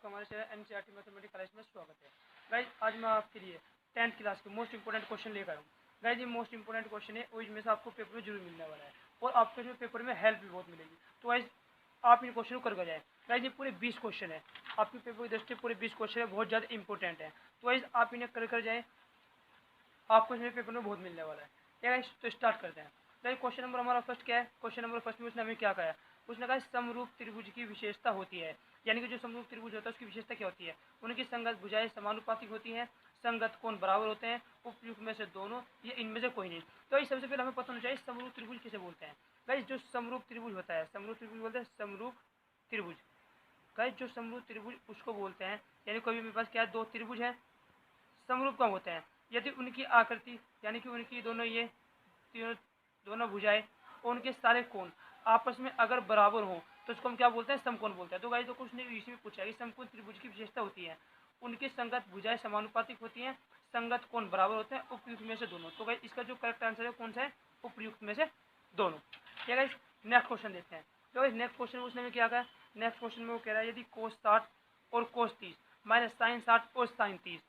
आपका हमारे channel NCERT mathematics class में स्वागत है। गाइज आज मैं आपके लिए 10th क्लास के मोस्ट इंपोर्टेंट क्वेश्चन लेकर आऊँ। गाइज ये मोस्ट इंपोर्टेंट क्वेश्चन है और इसमें से आपको पेपर में जरूर मिलने वाला है और आपको जो पेपर में हेल्प भी बहुत मिलेगी। तो गाइज आप इन क्वेश्चन को करके जाए। गाइज ये पूरे 20 क्वेश्चन है, आपके पेपर की दृष्टि पूरे 20 क्वेश्चन है, बहुत ज़्यादा इंपॉर्टेंट है। तो गाइज आप इन्हें कर जाए, आपको इसमें पेपर में बहुत मिलने वाला है। क्या गाइज तो स्टार्ट करते हैं। गाइज क्वेश्चन नंबर हमारा फर्स्ट क्या है? क्वेश्चन नंबर फर्स्ट में उसने हमें क्या कहा है? उसने कहा समरूप त्रिभुज की विशेषता होती है, यानी कि जो समरूप त्रिभुज होता है उसकी विशेषता क्या होती है? उनकी संगत भुजाएं समानुपातिक होती हैं, संगत कोण बराबर होते हैं, उपयुक्त में से दोनों, ये इनमें से कोई नहीं। तो इस सबसे पहले हमें पता होना चाहिए समरूप त्रिभुज किसे बोलते हैं। गाइस जो समरूप त्रिभुज होता है, समरूप त्रिभुज बोलते हैं समरूप त्रिभुज। गाइस जो समरूप त्रिभुज उसको बोलते हैं, यानी कोई भी मेरे पास क्या है, दो त्रिभुज है, समरूप कब होते हैं? यदि उनकी आकृति यानी कि उनकी दोनों ये दोनों भुजाएं और उनके सारे कोण आपस में अगर बराबर हो तो उसको हम क्या बोलते हैं? समकोण बोलते हैं। तो गाइस तो कुछ ने इसी में पूछा है कि समकोण त्रिभुज की विशेषता होती है, उनकी संगत भुजाएं समानुपातिक होती हैं, संगत कोण बराबर होते हैं, उपयुक्त में से दोनों। तो गाइस इसका जो करेक्ट आंसर है कौन सा है? उपयुक्त में से दोनों। ठीक है गाइस, नेक्स्ट क्वेश्चन देखते हैं। तो गाइस नेक्स्ट क्वेश्चन उसने में क्या कहा? नेक्स्ट क्वेश्चन में वो कह रहा है यदि cos 60 और cos 30 माइनस sin 60 और sin 30,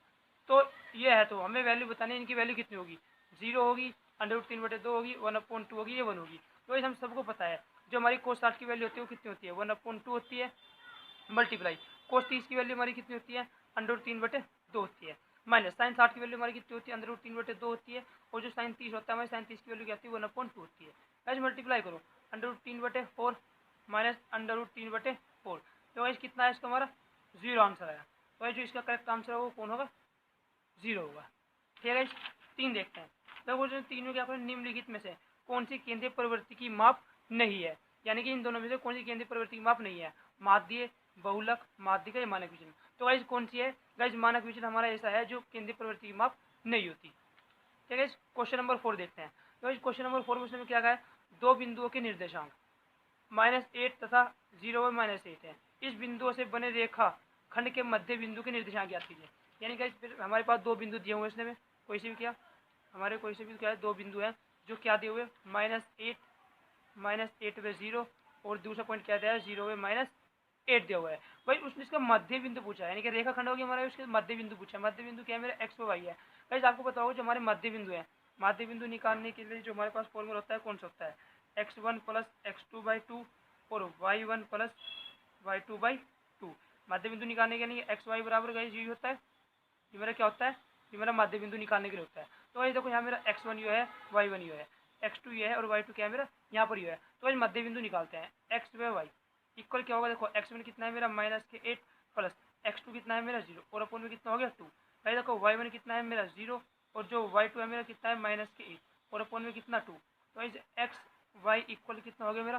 तो ये है, तो हमें वैल्यू बतानी है, इनकी वैल्यू कितनी होगी? 0 होगी, √3/2 होगी, 1/2 होगी, ये 1 होगी। तो हम सबको पता है जो हमारी cos 60 की वैल्यू होती है वो कितनी होती है? 1/2 होती है, मल्टीप्लाई cos 30 की वैल्यू हमारी कितनी होती है? √3/2 होती है, माइनस sin 60 की वैल्यू हमारी कितनी होती है? √3/2 होती है, और जो sin 30 होता है हमारी sin 30 की वैल्यू क्या होती है? 1/2 होती है। ऐसे मल्टीप्लाई करो, √3/4 माइनस √3/4, तो वैसे कितना है इसका? हमारा 0 आंसर आया। तो जो इसका करेक्ट आंसर है वो कौन होगा? 0 होगा। ठीक है, 3 देखते हैं। तो बोलते हैं 3 में क्या करें? निम्नलिखित में से कौन सी केंद्रीय प्रवृत्ति की माप नहीं है, यानी कि इन दोनों में से कौन सी केंद्रीय प्रवृत्ति की माप नहीं है? माध्य, बहुलक, माध्यिका या मानक विचलन। तो गाइस कौन सी है? गाइस मानक विचलन हमारा ऐसा है जो केंद्रीय प्रवृत्ति की माप नहीं होती। ठीक है, क्वेश्चन नंबर 4 देखते हैं। तो क्वेश्चन नंबर 4 में उसने क्या कहा है? दो बिंदुओं के निर्देशांक -8 तथा 0/-8 है। इस बिंदुओं से बने रेखा खंड के मध्य बिंदु के निर्देशांक ज्ञात कीजिए। यानी कि फिर हमारे पास दो बिंदु दिए हुए इसने में, कोई से भी क्या हमारे कोई से भी क्या है, दो बिंदु हैं जो क्या दिए हुए? -8/0 और दूसरा पॉइंट क्या दिया है? 0/-8 दिया हुआ है। भाई उसने इसका मध्य बिंदु पूछा है, यानी कि रेखा खंड होगी हमारा, उसके मध्य बिंदु पूछा है। मध्य बिंदु क्या है? मेरा x व y है। गाइस आपको पता होगा जो हमारे मध्य बिंदु है, मध्य बिंदु निकालने के लिए जो हमारे पास फॉर्मूला होता है कौन सा होता है? x1 + x2/2 और y1 + y2/2। मध्य बिंदु निकालने के लिए x y बराबर गाइस यही होता है। ये मेरा क्या होता है? ये मेरा मध्य बिंदु निकालने के लिए होता है। तो ये देखो यहाँ मेरा x1 ये है, y1 ये है, x2 ये है और y2 क्या है मेरा? यहाँ पर ये है। तो आज मध्य बिंदु निकालते हैं। x व y इक्वल क्या होगा? देखो x1 कितना है मेरा? -8 प्लस x2 कितना है मेरा? 0 और अपन में कितना हो गया? 2। भाई देखो y1 कितना है मेरा? 0 और जो y2 है मेरा कितना है? -8 और अपन में कितना? 2। तो इस x y इक्वल कितना हो गया मेरा?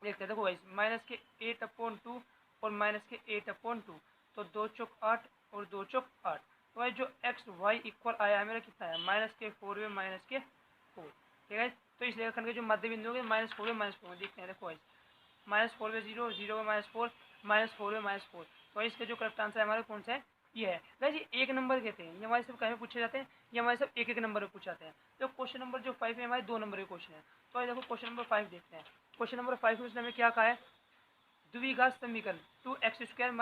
देखते हैं। देखो गाइस -8/2 और -8/2, तो 2 चौक 8 और 2 चौक 8। तो भाई जो x y इक्वल आया है मेरा कितना है? -4/4। ठीक है, तो इस रेखाखंड के जो मध्य बिंदु होंगे -4/4 देखते हैं। देखो गाइस -4/0, 0/-4, -4/-4। तो इसका जो करेक्ट आंसर है हमारा कौन सा है? ये है। गाइस ये एक नंबर के थे, ये हमारे सब कहीं पूछे जाते हैं, ये हमारे सब एक नंबर में पूछे जाते हैं। तो क्वेश्चन नंबर जो 5 है हमारे 2 नंबर के क्वेश्चन है। तो देखो क्वेश्चन नंबर 5 देखते हैं। क्वेश्चन नंबर 5 में उसने हमें क्या कहा है? द्विघात समीकरण 2x² -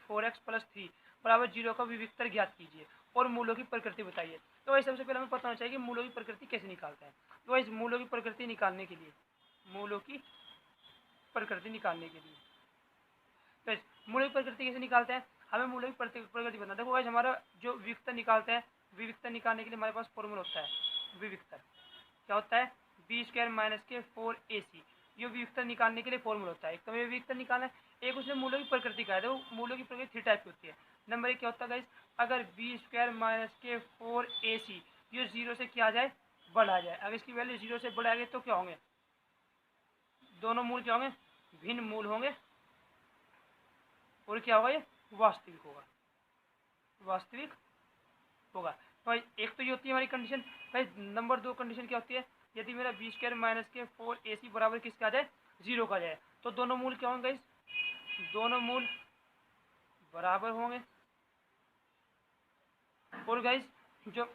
4x + 3 बराबर 0 का विविक्तर ज्ञात कीजिए और मूलों की प्रकृति बताइए। तो वैसे सबसे पहले हमें पता होना चाहिए कि मूलों की प्रकृति कैसे निकालते हैं। तो इस मूलों की प्रकृति निकालने के लिए मूलों की प्रकृति निकालने के लिए तो मूलों की प्रकृति कैसे निकालते हैं? हमें मूलों की प्रकृति बताना। देखो गाइस हमारा जो विविक्तर निकालते हैं, विविक्तर निकालने के लिए हमारे पास फॉर्मूला होता है। विविक्तर क्या होता है? b² - 4ac। ये विविक्तर निकालने के लिए फॉर्मूला होता है। एक तो हमें विविक्तर निकालना है, एक उसने मूलों की प्रकृति का है। देखो मूलों की प्रकृति 3 टाइप की होती है। नंबर 1 क्या होता है गाइस? अगर b² - 4ac ये 0 से क्या आ जाए? बढ़ा जाए। अगर इसकी वैल्यू 0 से बढ़ आएगी तो क्या होंगे? दोनों मूल क्या होंगे? भिन्न मूल होंगे और क्या होगा? ये वास्तविक होगा, वास्तविक होगा। तो एक तो ये होती है हमारी कंडीशन। भाई नंबर 2 कंडीशन क्या होती है? यदि मेरा b² - 4ac बराबर किसका आ जाए? 0 का जाए, तो दोनों मूल क्या होंगे? दोनों मूल बराबर होंगे और गाइस जो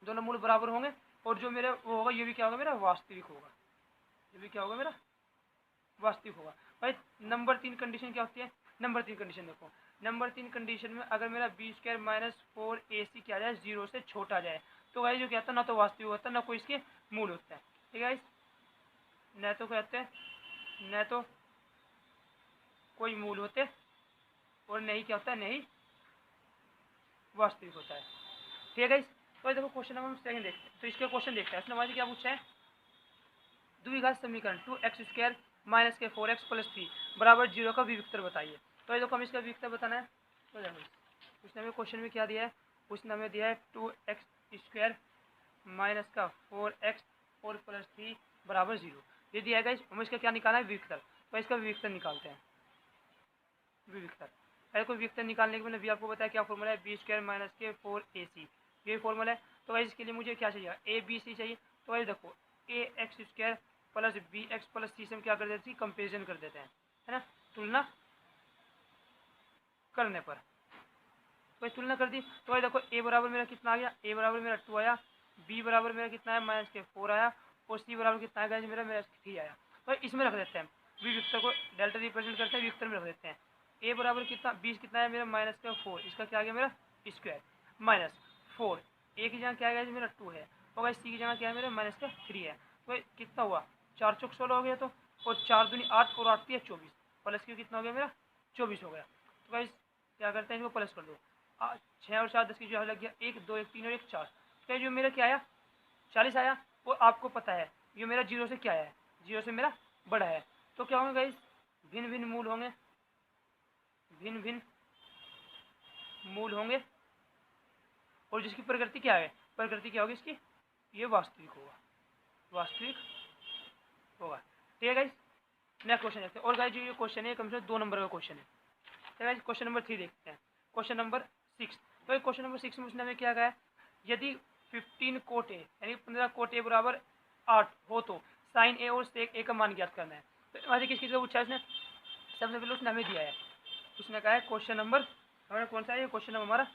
दोनों मूल बराबर होंगे और जो मेरा वो होगा ये भी क्या होगा? मेरा वास्तविक होगा। ये भी क्या होगा? मेरा वास्तविक होगा। भाई नंबर 3 कंडीशन क्या होती है? नंबर 3 कंडीशन देखो, नंबर 3 कंडीशन में अगर मेरा बी स्क्वायर माइनस 4ac क्या जाए 0 से छोटा जाए, तो गाइस जो क्या होता है ना तो वास्तविक होता है ना कोई इसके मूल होता है। ठीक है गाइस, न तो कहते हैं न तो कोई मूल होते और नहीं क्या होता है नहीं वास्तविक होता है। ठीक है गाइस, तो देखो क्वेश्चन नंबर सेकंड देखते हैं। तो इसका क्वेश्चन देखते हैं। इसने हमारे क्या पूछा है, द्विघात समीकरण 2x² माइनस के 4x प्लस 3 बराबर 0 का विविक्तर बताइए। तो ये देखो हम इसका विविक्तर बताना है। तो देखो उसने हमें क्वेश्चन में क्या दिया है, उसने हमें दिया है 2x² माइनस का 4x और प्लस 3 बराबर 0 ये दिया है। हमें इसका क्या निकालना है, विविक्तर। तो इसका विविक्तर निकालते हैं। विविक्तर पहले कोई विविक्तर निकालने के मैंने भी आपको बताया क्या फॉर्मूला है, बी स्क्वायर माइनस के 4ac ये फॉर्मूला है। तो भाई इसके लिए मुझे क्या चाहिए, ए बी सी चाहिए। तो भाई देखो A X square plus B X plus C से हम क्या कर देते हैं, कंपेरिजन कर देते हैं, है ना, तुलना करने पर। तो भाई तुलना कर दी। तो भाई देखो ए बराबर मेरा कितना आ गया, ए बराबर मेरा 2 आया, बी बराबर मेरा कितना है माइनस के 4 आया, और सी बराबर कितना आएगा मेरा मेरा 3 आया। तो इसमें रख देते हैं, विविक्तर को डेल्टा रिप्रेजेंट करते हैं, विविक्तर में रख देते हैं। ए बराबर कितना 20 कितना है मेरा माइनस का 4, इसका क्या आ गया मेरा स्क्वायर माइनस 4, ए की जगह क्या आ गया मेरा 2 है, और सी की जगह क्या है मेरा माइनस का 3 है। तो कितना हुआ 4 चौक 16 हो गया, तो और 4 दूनी 8 और 8 3 24 प्लस क्यों कितना हो गया मेरा 24 हो गया। तो भाई क्या करते हैं इसको प्लस कर दो, 6 और 7 10 की जो लग गया 1 2 1 3 और 1 4, तो जो मेरा क्या आया 40 आया। और आपको पता है ये मेरा 0 से क्या है, 0 से मेरा बड़ा है। तो क्या होंगे गाइस, भिन्न भिन्न मूल होंगे, भिन्न भिन्न मूल होंगे, और जिसकी प्रकृति क्या है, प्रकृति क्या होगी इसकी, ये वास्तविक होगा, वास्तविक होगा। ठीक है गाइस, नेक्स्ट क्वेश्चन देखते हैं। और गाइस जो ये क्वेश्चन है कम से कम 2 नंबर का क्वेश्चन है। तो गाइस क्वेश्चन नंबर 3 देखते हैं, क्वेश्चन नंबर 6। तो क्वेश्चन नंबर 6 में उसने हमें क्या कहा है, यदि 15 कोट ए यानी 15 कोट ए बराबर 8 हो तो साइन ए और सेक ए का मान ज्ञात करना है। तो हमारे किस किस का पूछा है उसने, सबसे पहले उसने हमें दिया है, उसने कहा है क्वेश्चन नंबर हमारा कौन सा है, ये क्वेश्चन नंबर हमारा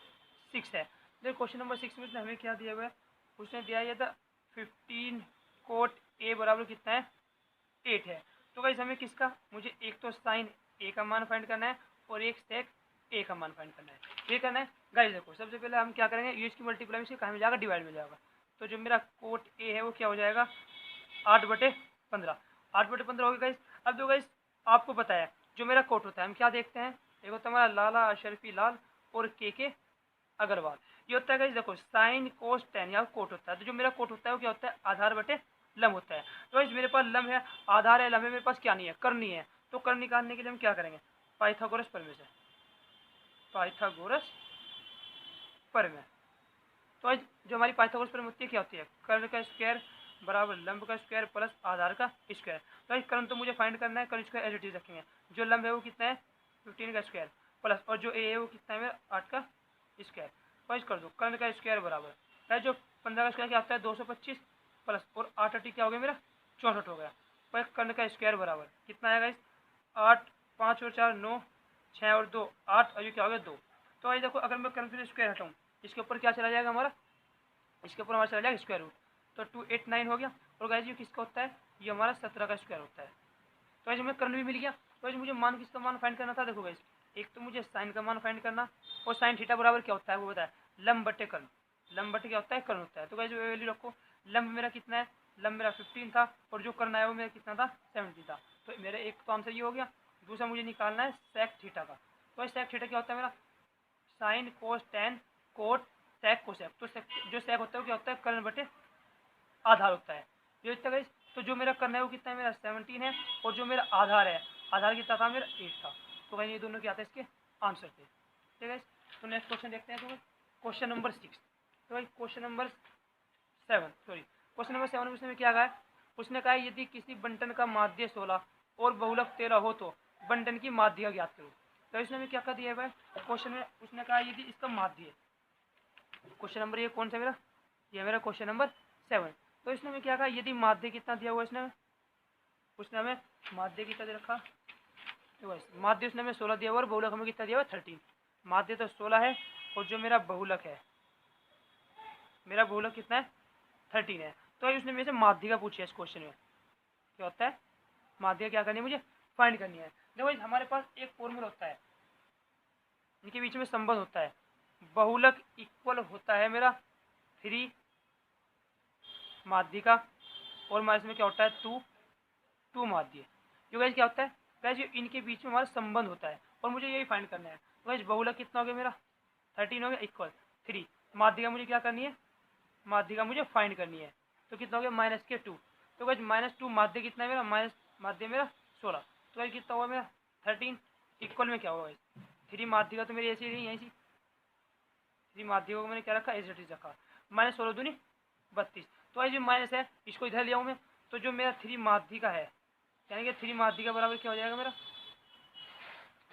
6 है। देखो क्वेश्चन नंबर 6 में उसने हमें क्या दिया हुआ है, उसने दिया है था 15 कोट ए बराबर कितना है 8 है। तो गाइस हमें किसका, मुझे एक तो साइन ए का मान फाइंड करना है और एक सेक ए का मान फाइंड करना है। ये करना है गाइस, देखो सबसे पहले हम क्या करेंगे, ये इसकी मल्टीप्लाई इसके कहाँ में जाएगा, डिवाइड में जाएगा। तो जो मेरा कोट ए है वो क्या हो जाएगा 8/15, 8/15 होगी गाइस। अब जो गाइस आपको पता है जो मेरा कोट होता है हम क्या देखते हैं, एक होता है हमारा लाला अशरफी लाल और के अग्रवाल। ये होता है गाइस देखो साइन कोस टेन या कोट होता है। तो जो मेरा कोट होता है वो क्या होता है, आधार बटे लंब होता है। तो गाइस मेरे पास लंब है, आधार है, लंब है, मेरे पास क्या नहीं है, कर्ण नहीं है। तो कर्ण निकालने के लिए हम क्या करेंगे, पाइथागोरस प्रमेय से, पाइथागोरस प्रमेय। तो जो हमारी पाइथागोरस प्रमेय होती है क्या होती है, कर्ण का स्क्वायर बराबर लंब का स्क्वायर प्लस आधार का स्क्वायर। तो कर्ण तो मुझे फाइंड करना है, कर्ण स्क्वायर एज इट इज रखेंगे। जो लंब है वो कितना है 15 का स्क्वायर प्लस, और जो ए है वो कितना है मेरा 8 का स्क्वायर। तो कर दो कर्ण का स्क्वायर बराबर है जो 15 का स्क्वायर क्या आता है 225 प्लस और 8 8 क्या हो गया मेरा 64 हो गया। तो कर्ण का स्क्वायर बराबर कितना आएगा इस 8 5 और 4 9 6 और 2 8 और ये क्या हो गया 2। तो भाई देखो अगर मैं कर्ण का स्क्वायर हटाऊँ इसके ऊपर क्या चला जाएगा हमारा, इसके ऊपर हमारा चला जाएगा स्क्वायर रूट। तो 289 हो गया। और गाइस ये किसका होता है, ये हमारा 17 का स्क्वायर होता है। तो ऐसे हमें कर्ण भी मिल गया। तो ऐसे मुझे मान किसका मान फाइंड करना था, देखो गाइस एक तो मुझे साइन का मान फाइंड करना, और साइन थीटा बराबर क्या होता है वो बताया लंब बटे कर्ण, लंब बटे क्या होता है कर्ण होता है। तो गाइस वैल्यू रखो, लंब मेरा कितना है, लंब मेरा 15 था और जो कर्ण आया वो मेरा कितना था 70 था। तो मेरा एक तो आंसर ये हो गया। दूसरा मुझे निकालना है सेक थीटा का। तो सेक थीटा क्या होता है मेरा sine cos tan cot sec cosec. तो जो सेक होता है वो क्या होता है कर्ण बटे आधार होता है। ये इतना गाइस, तो जो मेरा कर्ण है वो कितना है मेरा 17 है, और जो मेरा आधार है आधार कितना था मेरा 8 था। तो भाई ये दोनों क्या आते हैं इसके आंसर थे। ठीक है, तो नेक्स्ट क्वेश्चन देखते हैं। तो क्वेश्चन नंबर 6। तो भाई क्वेश्चन नंबर 7 में उसने क्या कहा है, उसने कहा यदि किसी बंटन का माध्य 16 और बहुलक 13 हो तो बंटन की माध्यिका ज्ञात करो। तो इसने हमें क्या कहा दिया है भाई क्वेश्चन में, उसने कहा यदि इसका माध्य, क्वेश्चन नंबर ये कौन सा मेरा, ये मेरा क्वेश्चन नंबर 7। तो इसने हमें क्या कहा यदि माध्य कितना दिया हुआ इसने, उसने हमें माध्य कितना दे रखा, माध्य उसने हमें 16 दिया हुआ और बहुलक हमें कितना दिया हुआ 13। माध्य तो 16 है और जो मेरा बहुलक है, मेरा बहुलक कितना है 13 है। तो उसने मेरे से माध्यिका पूछी है इस क्वेश्चन में, क्या होता है माध्यिका क्या करनी है मुझे फाइंड करनी है। देखो हमारे पास एक फॉर्मूला होता है इनके बीच में संबंध होता है, बहुलक इक्वल होता है मेरा 3 माध्यिका और माइनस में क्या होता है 2 माध्य। जो गाइस क्या होता है गाइस, जो इनके बीच में हमारा संबंध होता है और मुझे यही फाइंड करना है। तो गाइस बहुलक कितना हो गया मेरा 13 हो गया इक्वल 3, माध्यिका मुझे क्या करनी है, माध्यिका मुझे फाइंड करनी है। तो कितना हो गया -2। तो गाइस -2 माध्य कितना है मेरा, माइनस माध्य मेरा 16। तो गाइस कितना हुआ मेरा 13 इक्वल में क्या होगा गाइस 3 माध्यिका तो मेरी ऐसी रही ऐसी, 3 माध्यिका को मैंने क्या रखा एज इट इज रखा, -16 दूनी 32। तो गाइस जो माइनस है इसको इधर ले आऊँ मैं, तो जो मेरा 3 माध्यिका है यानी कि 3 माध्यिका बराबर क्या हो जाएगा मेरा,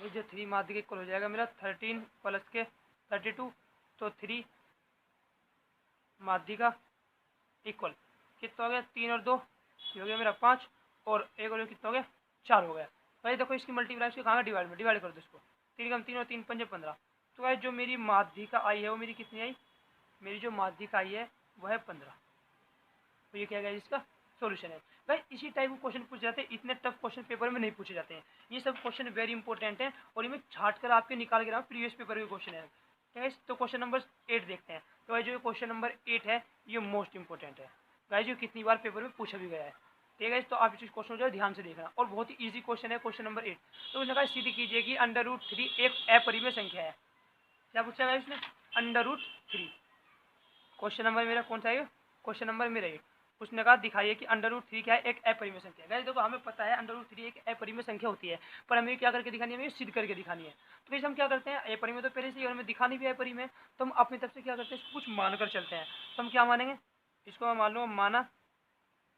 ये जो 3 माध्यिका इक्वल हो जाएगा मेरा 13 प्लस के 32। तो 3 माध्यिका इक्वल कितना हो गया 3 और 2 हो गया मेरा 5 और 1 और कितना हो गया 4 हो गया। भाई देखो इसकी मल्टीप्लाई इसको कहाँ डिवाइड में डिवाइड कर दो इसको, 3 कम 3 और 3 पंजे 15। तो भाई जो मेरी माध्यिका आई है वो मेरी कितनी आई, मेरी जो माध्यिका आई है वो है 15। तो ये क्या है इसका सॉल्यूशन है। भाई इसी टाइप के क्वेश्चन पूछे जाते हैं, इतने टफ क्वेश्चन पेपर में नहीं पूछे जाते हैं। ये सब क्वेश्चन वेरी इंपॉर्टेंट है और इनमें छाट कर आपके निकाल के प्रीवियस पेपर के क्वेश्चन है। ठीक है, तो क्वेश्चन नंबर 8 देखते हैं। तो भाई जो क्वेश्चन नंबर 8 है ये मोस्ट इंपॉर्टेंट है गाइस, जो कितनी बार पेपर में पूछा भी गया है। ठीक है, तो आप इस क्वेश्चन जो है ध्यान से देखना और बहुत ही ईजी क्वेश्चन है क्वेश्चन नंबर 8। तो उसने कहा सिद्ध कीजिए कि √3 एक अपरिमेय संख्या है। क्या पूछा गया इसने, √3। क्वेश्चन नंबर मेरा कौन सा है, क्वेश्चन नंबर मेरा 8। उसने कहा दिखाइए कि √3 क्या है एक अपरिमेय संख्या। गाइस देखो हमें पता है √3 एक अपरिमेय संख्या होती है, पर हमें क्या करके दिखानी है, हमें सिद्ध करके दिखानी है। तो गाइस हम क्या करते हैं, अपरिमेय तो पहले से ही और हमें दिखानी भी है अपरिमेय, तो हम अपनी तरफ से क्या करते हैं इसको कुछ मानकर चलते हैं। तो हम क्या मानेंगे, इसको मैं मान लो माना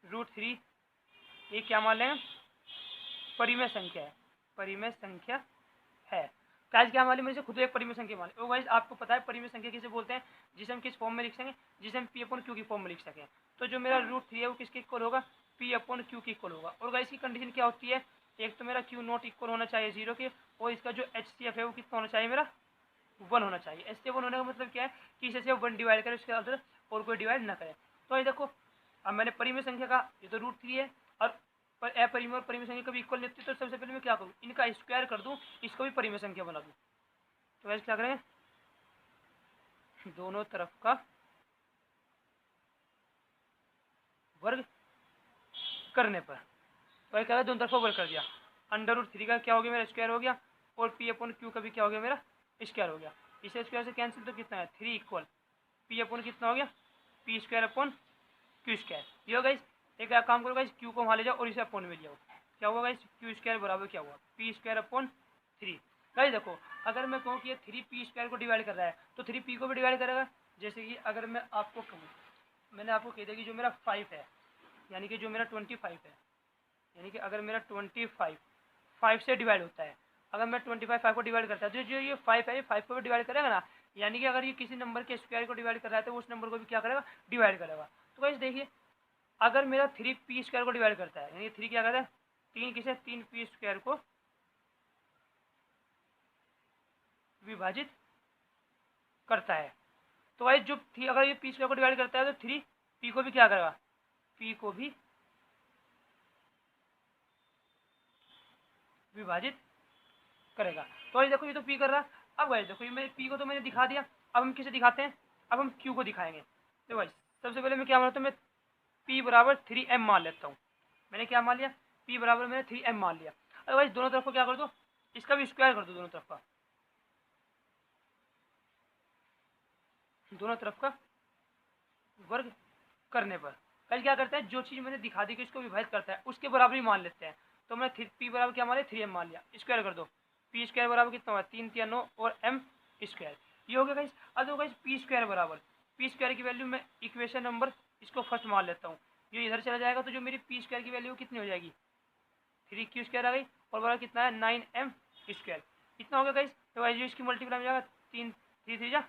√3 ये क्या मान लेंगे परिमेय संख्या है, परिमेय संख्या है। गाइस क्या मान ली मुझे खुद एक परिमेय संख्या मान ली। गाइस आपको पता है परिमेय संख्या किसे बोलते हैं, जिसे हम किस फॉर्म में लिख सकें, जिसे हम P/Q की फॉर्म में लिख सकें। तो जो मेरा √3 है वो किसके इक्वल होगा, P/Q के इक्वल होगा। और गाइस की कंडीशन क्या होती है, एक तो मेरा Q0 इक्वल होना चाहिए 0 के, और इसका जो HCF है वो कितना होना चाहिए मेरा 1 होना चाहिए। HCF 1 होने का मतलब क्या है कि इसे सिर्फ 1 डिवाइड करें, उसके अंदर और कोई डिवाइड ना करें। तो ये देखो अब मैंने परिमेय संख्या का ये तो √3 है और अपरिमेय और परिमेय संख्या कभी इक्वल नहीं होती, तो सबसे पहले मैं क्या करूँ इनका स्क्वायर कर दूँ, इसको भी परिमेय संख्या बना दूँ। तो वैसे क्या करें दोनों तरफ का वर्ग करने पर, तो क्या दोनों तरफ का वर्ग कर दिया, √3 का क्या हो गया मेरा स्क्वायर हो गया और P/Q का भी क्या हो गया मेरा स्क्वायर हो गया। इसे स्क्वायर से कैंसिल तो कितना है 3 इक्वल P/ कितना हो गया P²/Q²। ये होगा एक काम करो गाइस Q को वहाँ ले जाओ और इसे अपॉन में ले जाओ, क्या हुआ गाइस Q² बराबर क्या हुआ P²/3। गाइस देखो अगर मैं कहूँ कि ये 3P² को डिवाइड कर रहा है तो 3P को भी डिवाइड करेगा। जैसे कि अगर मैं आपको कहूँ, मैंने आपको कह दिया कि जो मेरा 5 है यानी कि जो मेरा 25 है, यानी कि अगर मेरा 25 5 से डिवाइड होता है, अगर मैं 25 5 को डिवाइड करता है तो जो ये 5 है ये 5 को भी डिवाइड करेगा ना, यानी कि अगर ये किसी नंबर के स्क्वायर को डिवाइड कर रहा है तो उस नंबर को भी क्या करेगा डिवाइड करेगा। तो गाइस देखिए अगर मेरा 3P² को डिवाइड करता है यानी 3 क्या करता है 3 किसे 3P² को विभाजित करता है। तो गाइस जो अगर ये P² को डिवाइड करता है तो 3P को भी क्या करेगा P को भी विभाजित करेगा। तो गाइस देखो ये तो P कर रहा है। अब गाइस देखो ये मैं P को तो मैंने दिखा दिया, अब हम किसे दिखाते हैं, अब हम Q को दिखाएंगे। तो गाइस सबसे पहले मैं क्या मानता हूँ, मैं P बराबर 3m मान लेता हूँ। मैंने क्या मान लिया P बराबर मैंने 3m मान लिया। अब गाइस दोनों तरफ को क्या कर दो, इसका भी स्क्वायर कर दो, दोनों तरफ का वर्ग करने पर कल क्या करते हैं जो चीज़ मैंने दिखा दी कि इसको विभाजित करता है उसके बराबर ही मान लेते हैं। तो मैंने P बराबर क्या मान लिया 3m मान लिया, स्क्वायर कर दो P² बराबर कितना हुआ 3 3 9 और m स्क्वायर, ये हो गया गाइस। अब देखो गाइस P² बराबर P² की वैल्यू मैं इक्वेशन नंबर इसको फर्स्ट मान लेता हूँ, ये इधर चला जाएगा तो जो मेरी P² की वैल्यू कितनी हो जाएगी 3Q² आ गई और बराबर कितना है 9m स्क्वायर, इतना हो गया गाइस। तो गाइस जो इसकी मल्टीप्लाई हो जाएगा 3 3 3 जा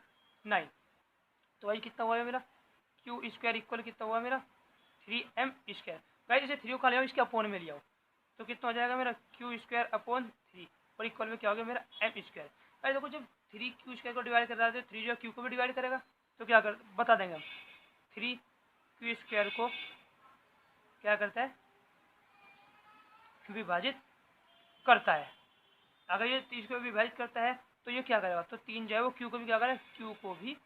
9, तो गाइस कितना हुआ है मेरा Q² इक्वल कितना हुआ मेरा 3m स्क्वायर। गाइस इसे 3 को ले आओ इसके अपॉन में ले आओ तो कितना हो जाएगा मेरा Q²/3 और इक्वल में क्या हो गया मेरा m स्क्वायर। गाइस देखो जब 3Q² को डिवाइड कर रहा है तो 3 जो Q को भी डिवाइड करेगा, तो क्या कर बता देंगे हम 3Q² को क्या करता है विभाजित करता है। अगर ये 30 को विभाजित करता है तो ये क्या करेगा, तो 3 जो है वो क्यू को भी क्या करेगा, क्यू को भी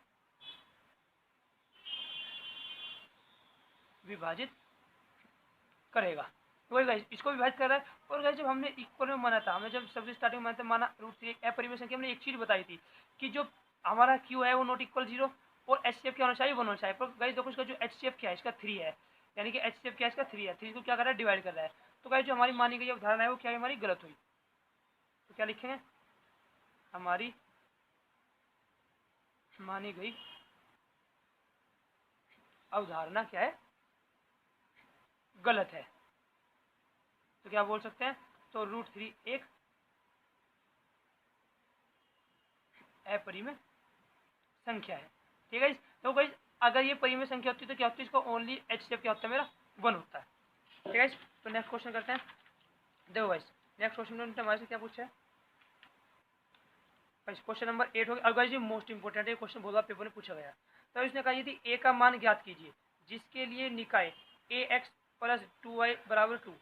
विभाजित करेगा। तो वही गाइस इसको विभाजित कर रहा है। और गाइस जब हमने इक्वल में माना था, हमें जब सबसे स्टार्टिंग में माना √3 अपरिमेय संख्या, हमने एक चीज बताई थी कि जो हमारा क्यू है वो नॉट इक्वल 0 और एचसीएफ क्या होना चाहिए, 1 होना चाहिए। पर गाइस देखो इसका जो एचसीएफ क्या है, इसका 3 है, यानी कि एचसीएफ क्या है, इसका 3 है। 3 को क्या कर रहा है, डिवाइड कर रहा है। तो गाइस जो हमारी मानी गई अवधारणा है वो क्या है, हमारी गलत हुई। तो क्या लिखेंगे, हमारी मानी गई अवधारणा क्या है, गलत है। तो क्या बोल सकते हैं, तो √3 एक अपरिमेय संख्या है। ठीक है। तो गाइस अगर ये परिमेय संख्या होती तो क्या होती है, इसका ओनली एचसीएफ क्या होता है, मेरा 1 होता है। ठीक है। तो नेक्स्ट क्वेश्चन करते हैं। देखो गाइस नेक्स्ट क्वेश्चन में हमारे से क्या पूछा है, क्वेश्चन नंबर 8 हो गया। और गाइस ये मोस्ट इंपोर्टेंट है, क्वेश्चन बहुत बार पेपर में पूछा गया। तो इसने कहा यदि ए का मान ज्ञात कीजिए जिसके लिए निकाय ax + 2y = 2,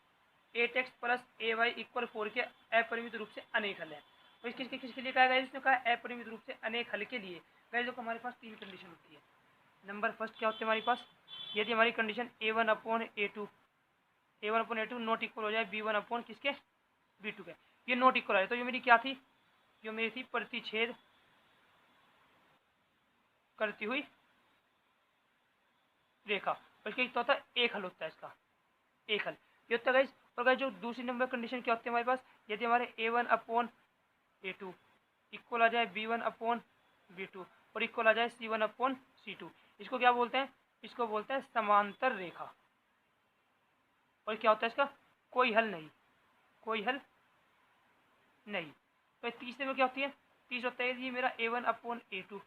8x + ay = 4 के अपरिमित रूप से अनेक हल है। तो किसके लिए कहा गया, इसने कहा अपरिमित रूप से अनेक हल के लिए। गाइस देखो हमारे पास 3 कंडीशन होती है। नंबर फर्स्ट क्या होते हैं हमारे पास, यदि हमारी कंडीशन a1/a2 नॉट इक्वल हो जाए b1 किसके, b2 के, ये नॉट इक्वल है। तो ये मेरी क्या थी, जो मेरी थी प्रतिच्छेद करती हुई रेखा। और इसका कितना होता है, एक हल होता है, इसका एक हल ये होता है गाइस। और गाइस जो दूसरी नंबर कंडीशन क्या होती है हमारे पास, यदि हमारे a1/a2 इक्वल आ जाए b1/b2 और इक्वल आ जाए c1/c2, इसको क्या बोलते हैं, इसको बोलते हैं समांतर रेखा। और क्या होता है इसका, कोई हल नहीं, कोई हल नहीं। तो तीसरे में क्या होती है, तीसरा होता है ये मेरा a1/a2